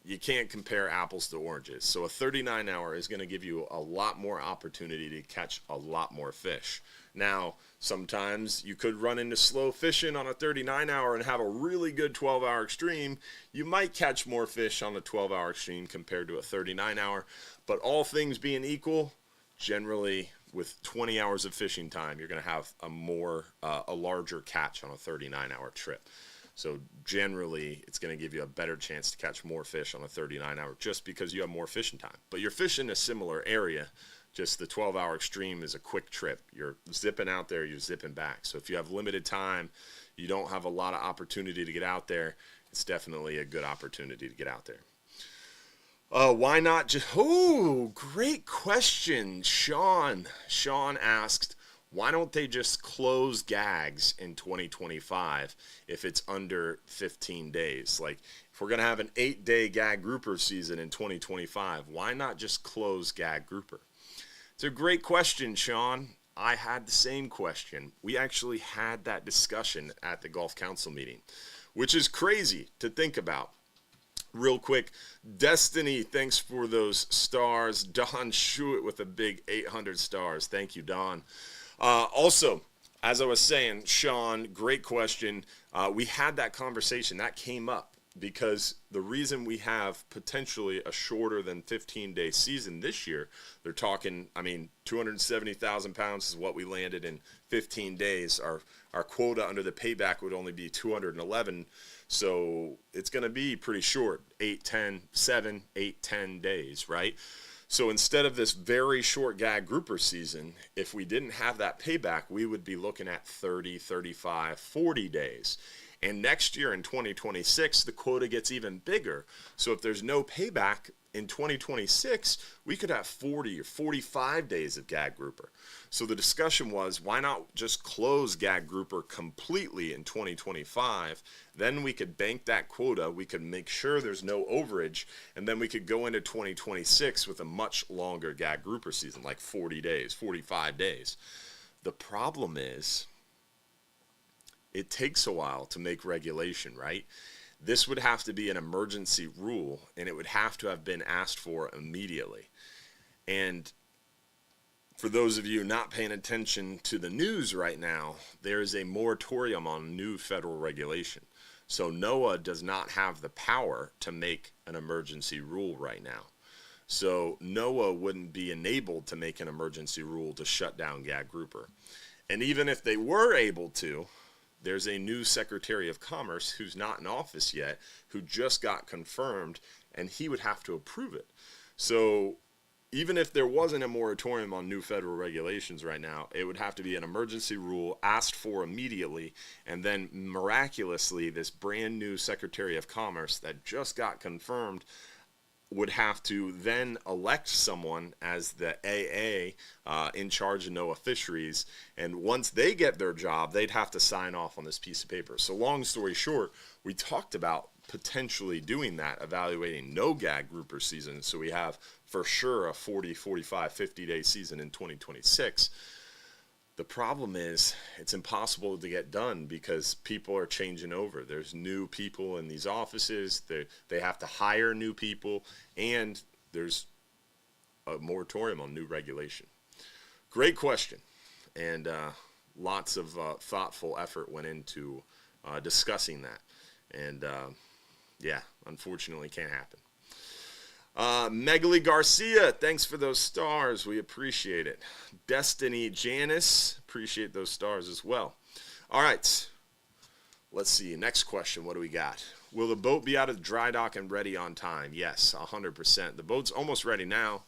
you can't compare apples to oranges. So a 39-hour is going to give you a lot more opportunity to catch a lot more fish. Now, sometimes you could run into slow fishing on a 39-hour and have a really good 12-hour extreme. You might catch more fish on a 12-hour extreme compared to a 39-hour. But all things being equal, generally with 20 hours of fishing time, you're going to have a larger catch on a 39-hour trip. So generally, it's going to give you a better chance to catch more fish on a 39-hour just because you have more fishing time. But you're fishing a similar area, just the 12-hour extreme is a quick trip. You're zipping out there, you're zipping back. So if you have limited time, you don't have a lot of opportunity to get out there, it's definitely a good opportunity to get out there. Why not just... Oh, great question, Sean. Sean asked, why don't they just close gags in 2025 if it's under 15 days? Like, if we're going to have an 8-day gag grouper season in 2025, why not just close gag grouper? It's a great question, Sean. I had the same question. We actually had that discussion at the Gulf Council meeting, which is crazy to think about. Real quick, Destiny, thanks for those stars. Don Schuett with a big 800 stars. Thank you, Don. Also, as I was saying, Sean, great question. We had that conversation. That came up because the reason we have potentially a shorter than 15-day season this year, they're talking, 270,000 pounds is what we landed in 15 days. Our quota under the payback would only be 211. So it's going to be pretty short, 7, 8, 10 days, right? So instead of this very short gag grouper season, if we didn't have that payback, we would be looking at 30, 35, 40 days. And next year in 2026, the quota gets even bigger. So if there's no payback in 2026, we could have 40 or 45 days of gag grouper. So the discussion was, why not just close gag grouper completely in 2025? Then we could bank that quota, we could make sure there's no overage, and then we could go into 2026 with a much longer gag grouper season, like 40 days, 45 days. The problem is, it takes a while to make regulation, right? This would have to be an emergency rule, and it would have to have been asked for immediately. And for those of you not paying attention to the news right now, there is a moratorium on new federal regulation. So NOAA does not have the power to make an emergency rule right now. So NOAA wouldn't be enabled to make an emergency rule to shut down gag grouper. And even if they were able to, there's a new Secretary of Commerce who's not in office yet, who just got confirmed, and he would have to approve it. So even if there wasn't a moratorium on new federal regulations right now, it would have to be an emergency rule asked for immediately, and then miraculously, this brand new Secretary of Commerce that just got confirmed would have to then elect someone as the AA in charge of NOAA fisheries. And once they get their job, they'd have to sign off on this piece of paper. So long story short, we talked about potentially doing that, evaluating no gag grouper season. So we have for sure a 40, 45, 50-day season in 2026. The problem is it's impossible to get done because people are changing over. There's new people in these offices. They have to hire new people, and there's a moratorium on new regulation. Great question, and lots of thoughtful effort went into discussing that. And yeah, unfortunately can't happen. Megali Garcia, thanks for those stars. We appreciate it. Destiny Janice, appreciate those stars as well. All right, let's see. Next question. What do we got? Will the boat be out of the dry dock and ready on time? Yes, 100%. The boat's almost ready now.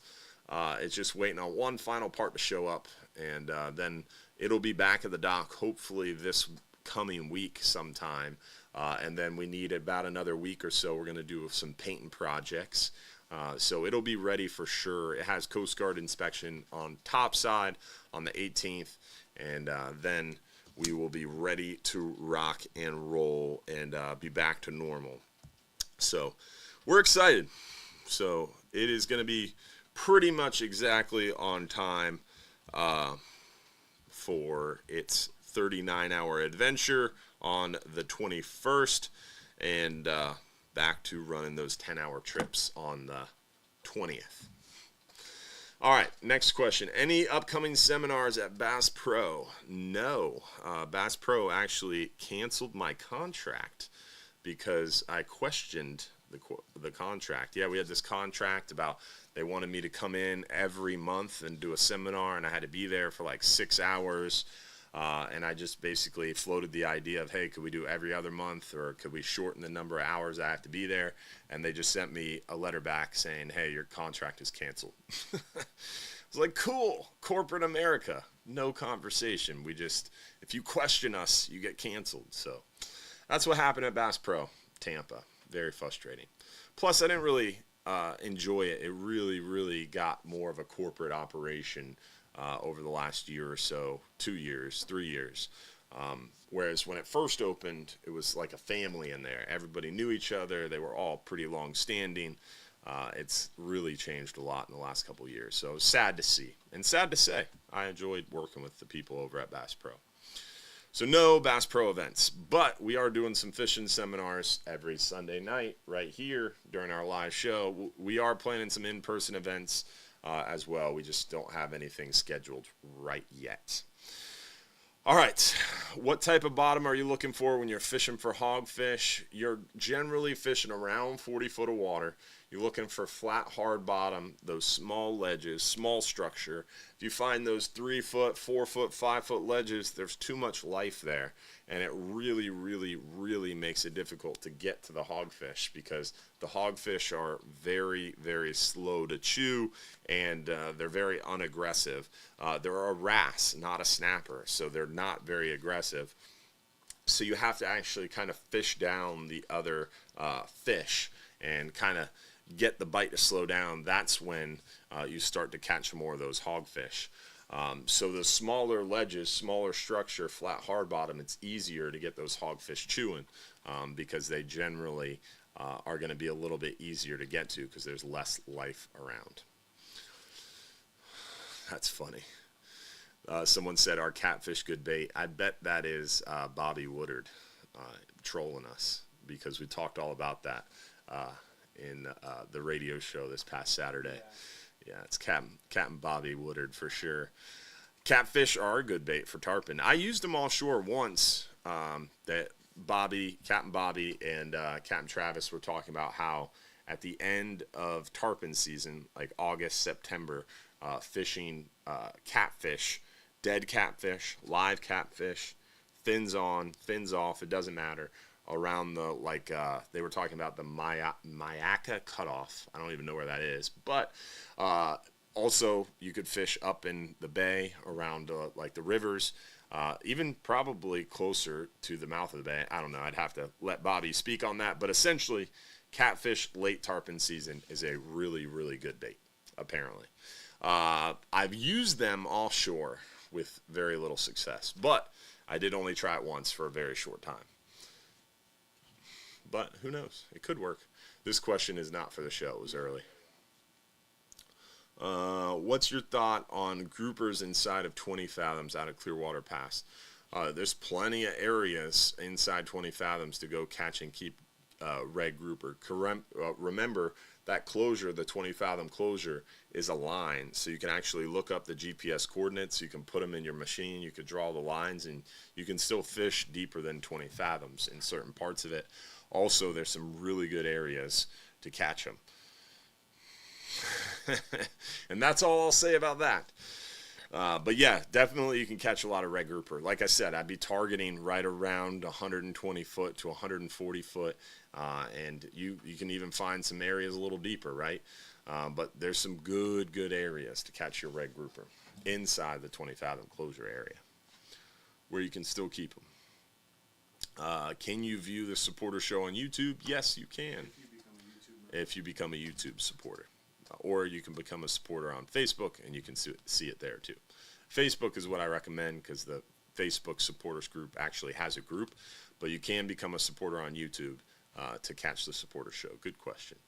It's just waiting on one final part to show up, and then it'll be back at the dock hopefully this coming week sometime. And then we need about another week or so. We're going to do some painting projects. So it'll be ready for sure. It has Coast Guard inspection on top side on the 18th, and then we will be ready to rock and roll and be back to normal. So we're excited. So it is going to be pretty much exactly on time for its 39-hour adventure on the 21st, and back to running those 10-hour trips on the 20th. All right, next question. Any upcoming seminars at Bass Pro? No. Bass Pro actually canceled my contract because I questioned the contract. Yeah, we had this contract about they wanted me to come in every month and do a seminar, and I had to be there for like 6 hours. And I just basically floated the idea of, hey, could we do every other month, or could we shorten the number of hours I have to be there? And they just sent me a letter back saying, hey, your contract is canceled. I was like, cool, corporate America, no conversation. If you question us, you get canceled. So that's what happened at Bass Pro Tampa. Very frustrating. Plus, I didn't really enjoy it. It really, really got more of a corporate operation over the last year or so, 2 years, 3 years. Whereas when it first opened, it was like a family in there. Everybody knew each other. They were all pretty long-standing. It's really changed a lot in the last couple of years. So sad to see and sad to say. I enjoyed working with the people over at Bass Pro. So no Bass Pro events, but we are doing some fishing seminars every Sunday night right here during our live show. We are planning some in-person events as well. We just don't have anything scheduled right yet. All right, what type of bottom are you looking for when you're fishing for hogfish? You're generally fishing around 40 foot of water. You're looking for flat, hard bottom, those small ledges, small structure. If you find those 3 foot, 4 foot, 5 foot ledges, there's too much life there. And it really, really, really makes it difficult to get to the hogfish because the hogfish are very, very slow to chew, and they're very unaggressive. They're a wrasse, not a snapper, so they're not very aggressive. So you have to actually kind of fish down the other fish and kind of get the bite to slow down, that's when you start to catch more of those hogfish. So the smaller ledges, smaller structure, flat hard bottom, it's easier to get those hogfish chewing because they generally are going to be a little bit easier to get to because there's less life around. That's funny. Someone said, "Our catfish good bait?" I bet that is Bobby Woodard trolling us because we talked all about that in the radio show this past Saturday. Yeah, it's Capt and Bobby Woodard for sure. Catfish are a good bait for tarpon. I used them offshore once. That Capt and Bobby and Capt and Travis were talking about how at the end of tarpon season, like August, September, fishing catfish, dead catfish, live catfish, fins on, fins off, it doesn't matter. Around the, they were talking about the Myakka cutoff. I don't even know where that is. But also, you could fish up in the bay around, the rivers, even probably closer to the mouth of the bay. I don't know. I'd have to let Bobby speak on that. But essentially, catfish late tarpon season is a really, really good bait, apparently. I've used them offshore with very little success. But I did only try it once for a very short time. But who knows? It could work. This question is not for the show. It was early. What's your thought on groupers inside of 20 fathoms out of Clearwater Pass? There's plenty of areas inside 20 fathoms to go catch and keep red grouper. Remember, that closure, the 20 fathom closure, is a line. So you can actually look up the GPS coordinates. You can put them in your machine. You could draw the lines, and you can still fish deeper than 20 fathoms in certain parts of it. Also, there's some really good areas to catch them. And that's all I'll say about that. But yeah, definitely you can catch a lot of red grouper. Like I said, I'd be targeting right around 120 foot to 140 foot. And you can even find some areas a little deeper, right? But there's some good areas to catch your red grouper inside the 20 fathom closure area where you can still keep them. Can you view the supporter show on YouTube? Yes, you can. If you become a YouTube supporter. Or you can become a supporter on Facebook, and you can see it there too. Facebook is what I recommend because the Facebook supporters group actually has a group, but you can become a supporter on YouTube to catch the supporter show. Good question.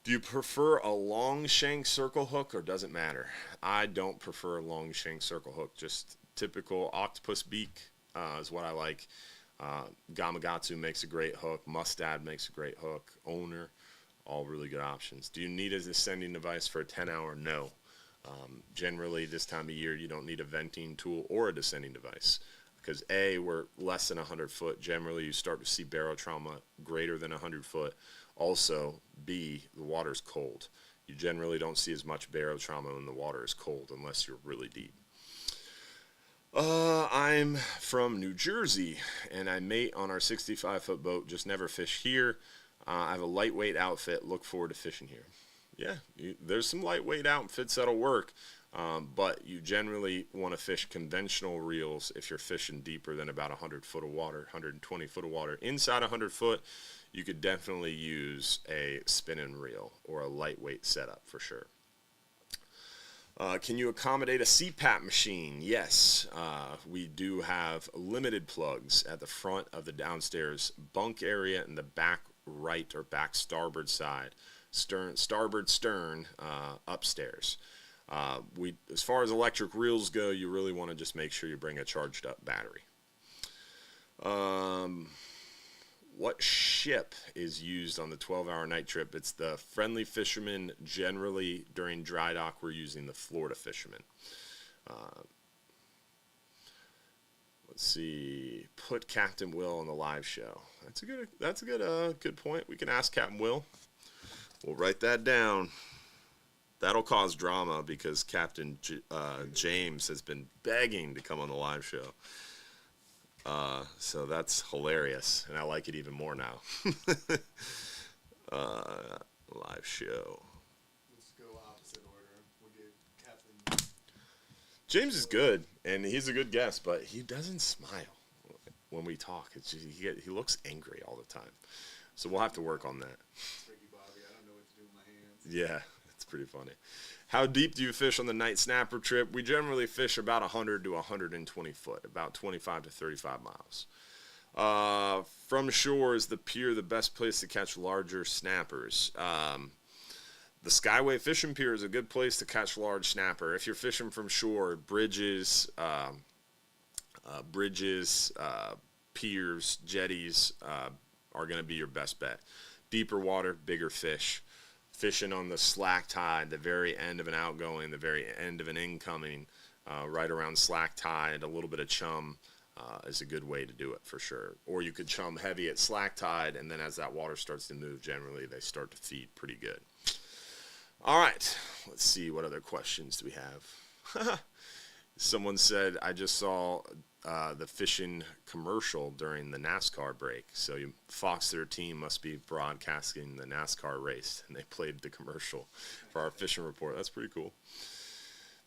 Do you prefer a long shank circle hook or does it matter? I don't prefer a long shank circle hook. Just typical octopus beak is what I like. Gamakatsu makes a great hook. Mustad makes a great hook. Owner, all really good options. Do you need a descending device for a 10-hour? No. Generally, this time of year, you don't need a venting tool or a descending device because A, we're less than 100 foot. Generally, you start to see barotrauma greater than 100 foot. Also, B, the water's cold. You generally don't see as much barotrauma when the water is cold unless you're really deep. I'm from New Jersey, and I mate on our 65-foot boat. Just never fish here. I have a lightweight outfit. Look forward to fishing here. Yeah, there's some lightweight outfits that'll work, but you generally want to fish conventional reels if you're fishing deeper than about 100 foot of water, 120 foot of water. Inside 100 foot, you could definitely use a spinning reel or a lightweight setup for sure. Can you accommodate a CPAP machine? Yes, we do have limited plugs at the front of the downstairs bunk area and the back right or back starboard side, starboard stern upstairs. As far as electric reels go, you really want to just make sure you bring a charged up battery. What ship is used on the 12-hour night trip? It's the Friendly Fisherman. Generally, during dry dock, we're using the Florida Fisherman. Let's see. Put Captain Will on the live show. That's a good point. We can ask Captain Will. We'll write that down. That'll cause drama because Captain James has been begging to come on the live show. So that's hilarious, and I like it even more now. Live show. Let's go opposite order. We'll get Captain. James is good, and he's a good guest, but he doesn't smile when we talk. It's just, he looks angry all the time. So we'll have to work on that. Tricky Bobby. I don't know what to do with Yeah, it's pretty funny. How deep do you fish on the night snapper trip? We generally fish about 100 to 120 foot, about 25 to 35 miles. From shore, is the pier the best place to catch larger snappers? The Skyway Fishing Pier is a good place to catch large snapper. If you're fishing from shore, bridges, piers, jetties are going to be your best bet. Deeper water, bigger fish. Fishing on the slack tide, the very end of an outgoing, the very end of an incoming, right around slack tide, a little bit of chum is a good way to do it for sure. Or you could chum heavy at slack tide, and then as that water starts to move, generally they start to feed pretty good. All right, let's see, what other questions do we have? Someone said, I just saw the fishing commercial during the NASCAR break. So Fox 13 must be broadcasting the NASCAR race, and they played the commercial for our fishing report. That's pretty cool.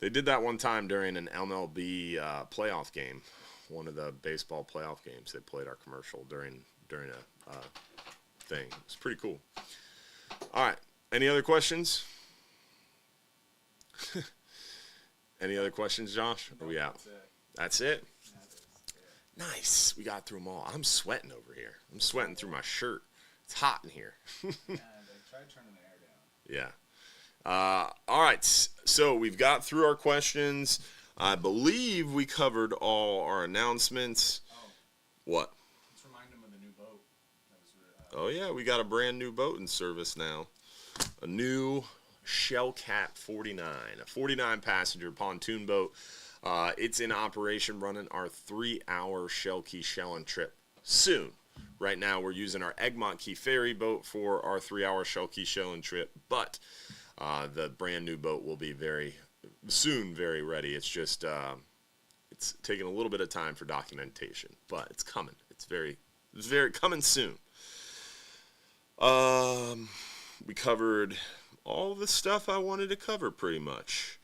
They did that one time during an MLB playoff game, one of the baseball playoff games. They played our commercial during a thing. It's pretty cool. All right, any other questions? Any other questions, Josh? Are we out? That's it? Nice. We got through them all. I'm sweating over here. I'm sweating through my shirt. It's hot in here. Yeah, try turning the air down. Yeah. All right. So we've got through our questions. I believe we covered all our announcements. Oh. What? Let's remind them of the new boat. Oh, yeah. We got a brand new boat in service now. A new Capt 49, a 49-passenger pontoon boat. It's in operation, running our 3-hour Shell Key shelling trip soon. Right now, we're using our Egmont Key ferry boat for our 3-hour Shell Key shelling trip, but the brand new boat will be very soon, very ready. It's just it's taking a little bit of time for documentation, but it's coming. It's very coming soon. We covered all the stuff I wanted to cover pretty much.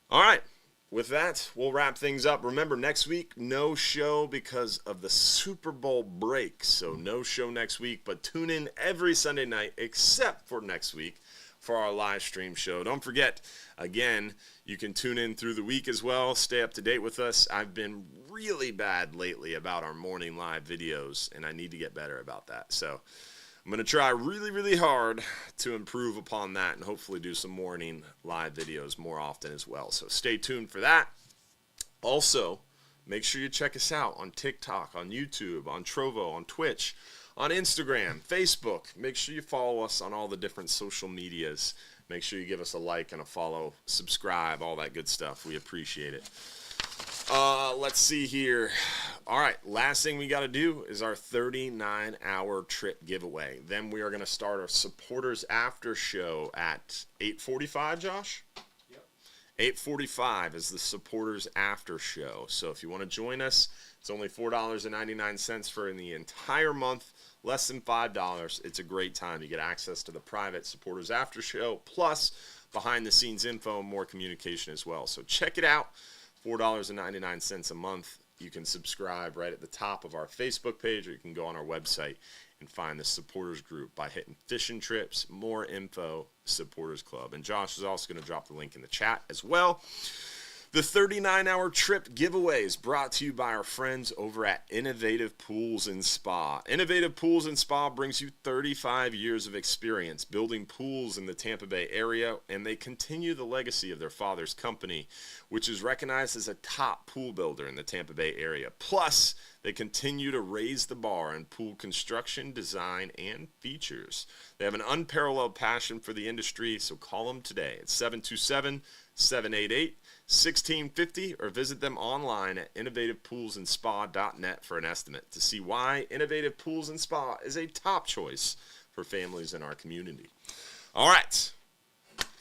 All right. With that, we'll wrap things up. Remember, next week, no show because of the Super Bowl break. So no show next week, but tune in every Sunday night except for next week for our live stream show. Don't forget, again, you can tune in through the week as well. Stay up to date with us. I've been really bad lately about our morning live videos, and I need to get better about that. So I'm going to try really, really hard to improve upon that and hopefully do some morning live videos more often as well. So stay tuned for that. Also, make sure you check us out on TikTok, on YouTube, on Trovo, on Twitch, on Instagram, Facebook. Make sure you follow us on all the different social medias. Make sure you give us a like and a follow, subscribe, all that good stuff. We appreciate it. Let's see here. All right, last thing we got to do is our 39-hour trip giveaway. Then we are going to start our supporters after show at 8:45, Josh? Yep. 8:45 is the supporters after show. So if you want to join us, it's only $4.99 for the entire month, less than $5. It's a great time. You get access to the private supporters after show, plus behind the scenes info and more communication as well. So check it out. $4.99 a month. You can subscribe right at the top of our Facebook page, or you can go on our website and find the supporters group by hitting Fishing Trips, more info, Supporters Club. And Josh is also going to drop the link in the chat as well. The 39-hour trip giveaway is brought to you by our friends over at Innovative Pools and Spa. Innovative Pools and Spa brings you 35 years of experience building pools in the Tampa Bay area, and they continue the legacy of their father's company, which is recognized as a top pool builder in the Tampa Bay area. Plus, they continue to raise the bar in pool construction, design, and features. They have an unparalleled passion for the industry, so call them today at 727-788-1650 or visit them online at innovativepoolsandspa.net for an estimate to see why Innovative Pools and Spa is a top choice for families in our community. All right.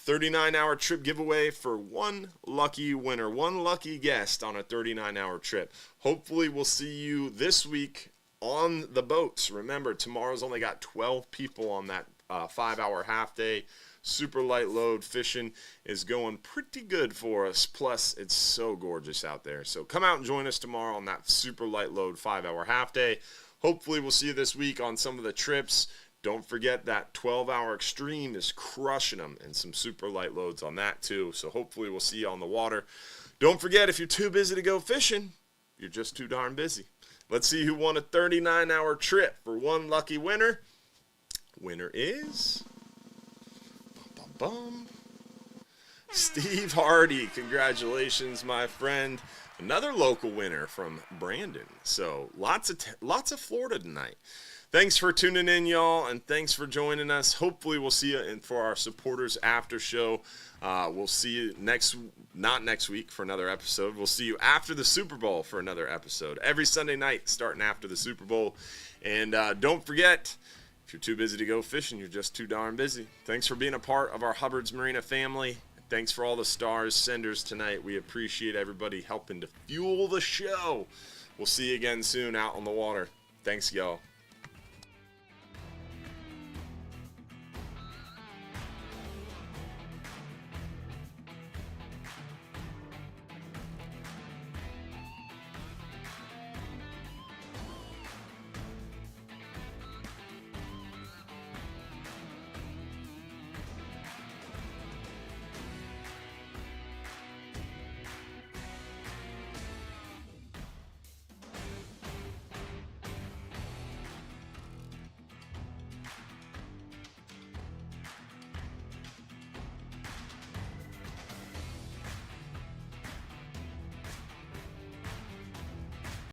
39-hour trip giveaway for one lucky winner, one lucky guest on a 39-hour trip. Hopefully we'll see you this week on the boats. Remember, tomorrow's only got 12 people on that 5-hour half day. Super light load fishing is going pretty good for us. Plus, it's so gorgeous out there. So come out and join us tomorrow on that super light load 5-hour half day. Hopefully we'll see you this week on some of the trips. Don't forget that 12-hour extreme is crushing them, and some super light loads on that too. So hopefully we'll see you on the water. Don't forget, if you're too busy to go fishing, you're just too darn busy. Let's see who won a 39-hour trip for one lucky winner. Winner is Steve Hardy. Congratulations, my friend. Another local winner from Brandon. So lots of Florida tonight. Thanks for tuning in, y'all, and thanks for joining us. Hopefully we'll see you for our supporters after show. We'll see you not next week for another episode. We'll see you after the Super Bowl for another episode. Every Sunday night starting after the Super Bowl. And don't forget, if you're too busy to go fishing, you're just too darn busy. Thanks for being a part of our Hubbard's Marina family. Thanks for all the stars senders tonight. We appreciate everybody helping to fuel the show. We'll see you again soon out on the water. Thanks, y'all.